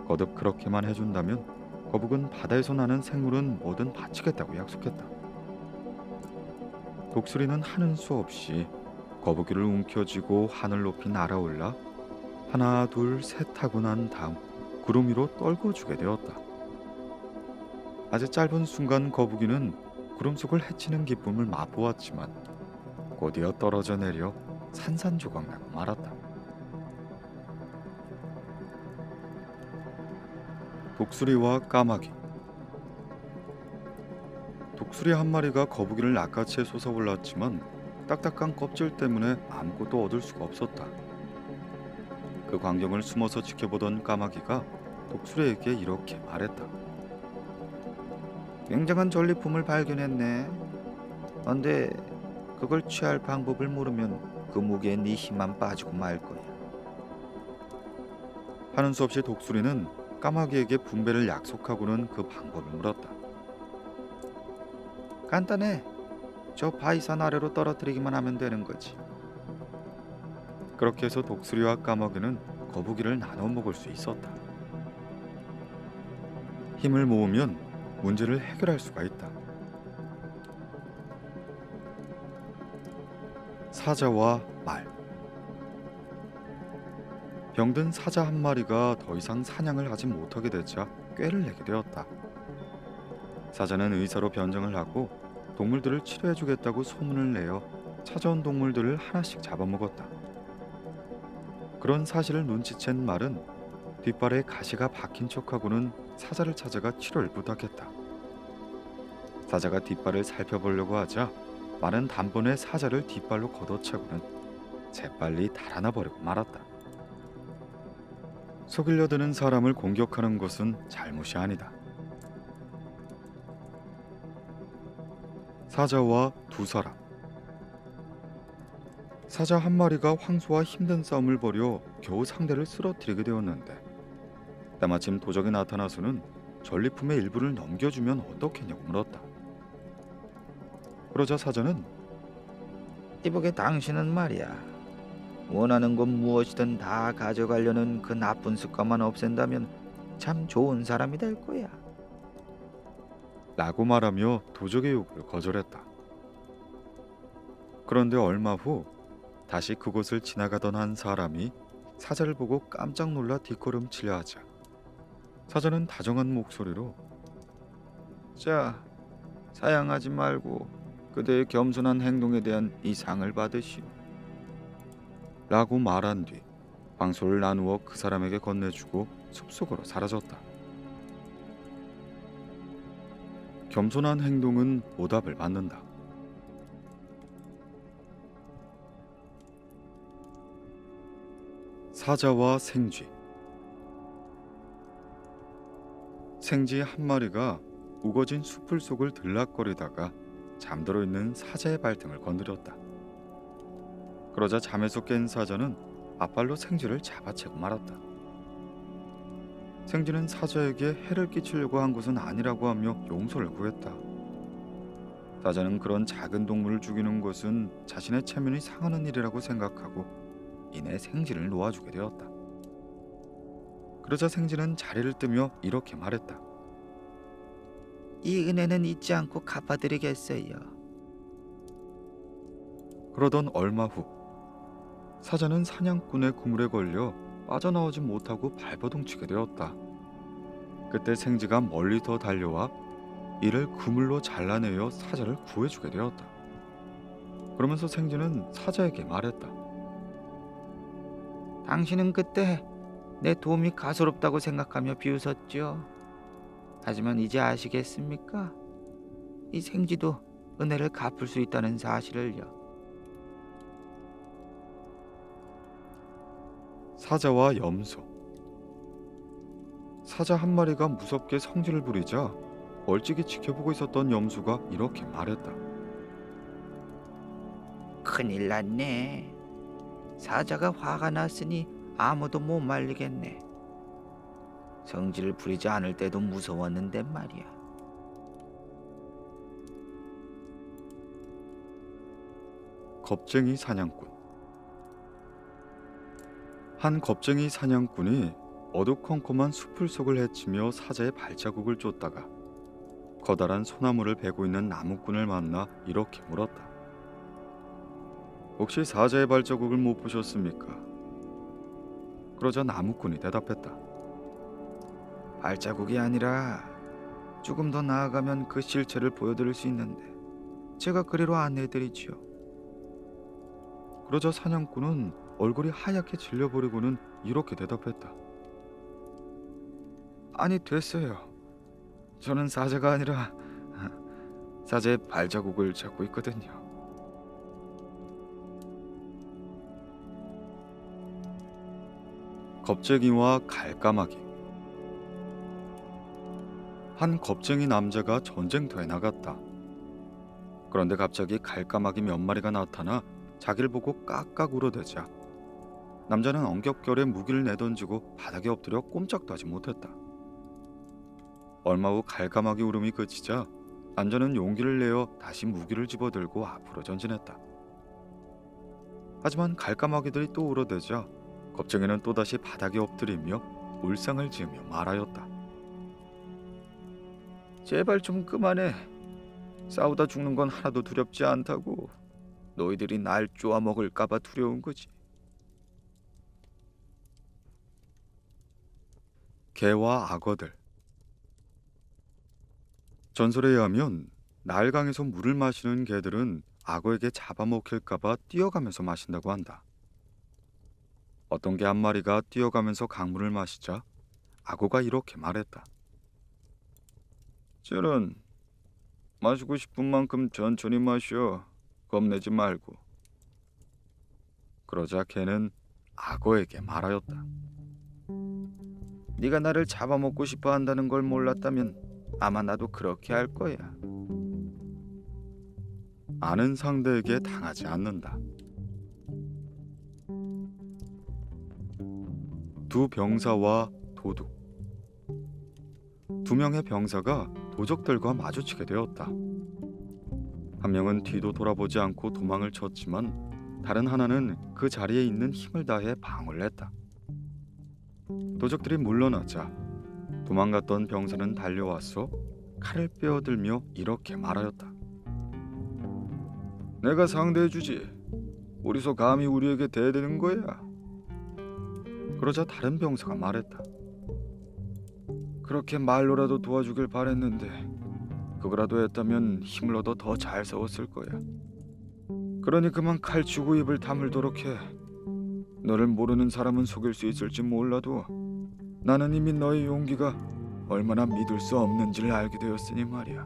거듭 그렇게만 해준다면 거북은 바다에서 나는 생물은 뭐든 바치겠다고 약속했다. 독수리는 하는 수 없이 거북이를 움켜쥐고 하늘 높이 날아올라 하나 둘 셋 하고 난 다음 구름 위로 떨궈주게 되었다. 아주 짧은 순간 거북이는 구름 속을 헤치는 기쁨을 맛보았지만 곧이어 떨어져 내려 산산조각 나고 말았다. 독수리와 까마귀. 독수리 한 마리가 거북이를 낚아채 솟아올랐지만 딱딱한 껍질 때문에 아무것도 얻을 수가 없었다. 그 광경을 숨어서 지켜보던 까마귀가 독수리에게 이렇게 말했다. 굉장한 전리품을 발견했네. 근데 그걸 취할 방법을 모르면 그 무게에 네 힘만 빠지고 말 거야. 하는 수 없이 독수리는 까마귀에게 분배를 약속하고는 그 방법을 물었다. 간단해. 저 바위산 아래로 떨어뜨리기만 하면 되는 거지. 그렇게 해서 독수리와 까마귀는 거북이를 나눠 먹을 수 있었다. 힘을 모으면 문제를 해결할 수가 있다. 사자와 말. 병든 사자 한 마리가 더 이상 사냥을 하지 못하게 되자 꾀를 내게 되었다. 사자는 의사로 변장을 하고 동물들을 치료해주겠다고 소문을 내어 찾아온 동물들을 하나씩 잡아먹었다. 그런 사실을 눈치챈 말은 뒷발에 가시가 박힌 척하고는 사자를 찾아가 치료를 부탁했다. 사자가 뒷발을 살펴보려고 하자 말은 단번에 사자를 뒷발로 걷어차고는 재빨리 달아나 버리고 말았다. 속이려 드는 사람을 공격하는 것은 잘못이 아니다. 사자와 두 사람. 사자 한 마리가 황소와 힘든 싸움을 벌여 겨우 상대를 쓰러뜨리게 되었는데, 때마침 도적이 나타나서는 전리품의 일부를 넘겨주면 어떻겠냐고 물었다. 그러자 사자는 이보게 당신은 말이야. 원하는 것 무엇이든 다 가져가려는 그 나쁜 습관만 없앤다면 참 좋은 사람이 될 거야. 라고 말하며 도적의 요구를 거절했다. 그런데 얼마 후 다시 그곳을 지나가던 한 사람이 사자를 보고 깜짝 놀라 뒷걸음치려 하자, 사자는 다정한 목소리로 자, 사양하지 말고 그대의 겸손한 행동에 대한 이 상을 받으시오 라고 말한 뒤 황소를 나누어 그 사람에게 건네주고 숲속으로 사라졌다. 겸손한 행동은 보답을 받는다. 사자와 생쥐. 생쥐 한 마리가 우거진 숲을 속을 들락거리다가 잠들어 있는 사자의 발등을 건드렸다. 그러자 잠에서 깬 사자는 앞발로 생쥐를 잡아채고 말았다. 생쥐는 사자에게 해를 끼치려고 한 것은 아니라고 하며 용서를 구했다. 사자는 그런 작은 동물을 죽이는 것은 자신의 체면이 상하는 일이라고 생각하고 이내 생쥐를 놓아주게 되었다. 그러자 생쥐는 자리를 뜨며 이렇게 말했다. 이 은혜는 잊지 않고 갚아드리겠어요. 그러던 얼마 후 사자는 사냥꾼의 그물에 걸려 빠져나오지 못하고 발버둥치게 되었다. 그때 생쥐가 멀리서 달려와 이를 그물로 잘라내어 사자를 구해주게 되었다. 그러면서 생쥐는 사자에게 말했다. 당신은 그때 내 도움이 가소롭다고 생각하며 비웃었죠. 하지만 이제 아시겠습니까? 이 생쥐도 은혜를 갚을 수 있다는 사실을요. 사자와 염소. 사자 한 마리가 무섭게 성질을 부리자 멀찍이 지켜보고 있었던 염소가 이렇게 말했다. 큰일 났네. 사자가 화가 났으니 아무도 못 말리겠네. 성질을 부리지 않을 때도 무서웠는데 말이야. 겁쟁이 사냥꾼. 한 겁쟁이 사냥꾼이 어두컴컴한 숲을 속을 헤치며 사자의 발자국을 쫓다가 커다란 소나무를 베고 있는 나무꾼을 만나 이렇게 물었다. 혹시 사자의 발자국을 못 보셨습니까? 그러자 나무꾼이 대답했다. 발자국이 아니라 조금 더 나아가면 그 실체를 보여드릴 수 있는데 제가 그리로 안내해드리지요. 그러자 사냥꾼은 얼굴이 하얗게 질려버리고는 이렇게 대답했다. 아니, 됐어요. 저는 사자가 아니라 사자의 발자국을 찾고 있거든요. 겁쟁이와 갈까마귀. 한 겁쟁이 남자가 전쟁터에 나갔다. 그런데 갑자기 갈까마귀 몇 마리가 나타나 자기를 보고 깍깍 울어대자 남자는 엉겹결에 무기를 내던지고 바닥에 엎드려 꼼짝도 하지 못했다. 얼마 후 갈까마귀 울음이 그치자 남자는 용기를 내어 다시 무기를 집어들고 앞으로 전진했다. 하지만 갈까마귀들이 또 울어대자 겁쟁이는 또다시 바닥에 엎드리며 울상을 지으며 말하였다. 제발 좀 그만해. 싸우다 죽는 건 하나도 두렵지 않다고. 너희들이 날 쪼아먹을까봐 두려운 거지. 개와 악어들. 전설에 의하면 나일강에서 물을 마시는 개들은 악어에게 잡아먹힐까봐 뛰어가면서 마신다고 한다. 어떤 개 한 마리가 뛰어가면서 강물을 마시자 악어가 이렇게 말했다. 쟤는 마시고 싶은 만큼 천천히 마셔. 겁내지 말고. 그러자 걔는 악어에게 말하였다. 네가 나를 잡아먹고 싶어 한다는 걸 몰랐다면 아마 나도 그렇게 할 거야. 아는 상대에게 당하지 않는다. 두 병사와 도둑. 두 명의 병사가 도적들과 마주치게 되었다. 한 명은 뒤도 돌아보지 않고 도망을 쳤지만 다른 하나는 그 자리에 있는 힘을 다해 방어를 했다. 도적들이 물러나자 도망갔던 병사는 달려와서 칼을 빼어들며 이렇게 말하였다. 내가 상대해주지. 어디서 감히 우리에게 대드는 거야? 그러자 다른 병사가 말했다. 그렇게 말로라도 도와주길 바랬는데 그거라도 했다면 힘을 얻어 더 잘 싸웠을 거야. 그러니 그만 칼 쥐고 입을 다물도록 해. 너를 모르는 사람은 속일 수 있을지 몰라도 나는 이미 너의 용기가 얼마나 믿을 수 없는지를 알게 되었으니 말이야.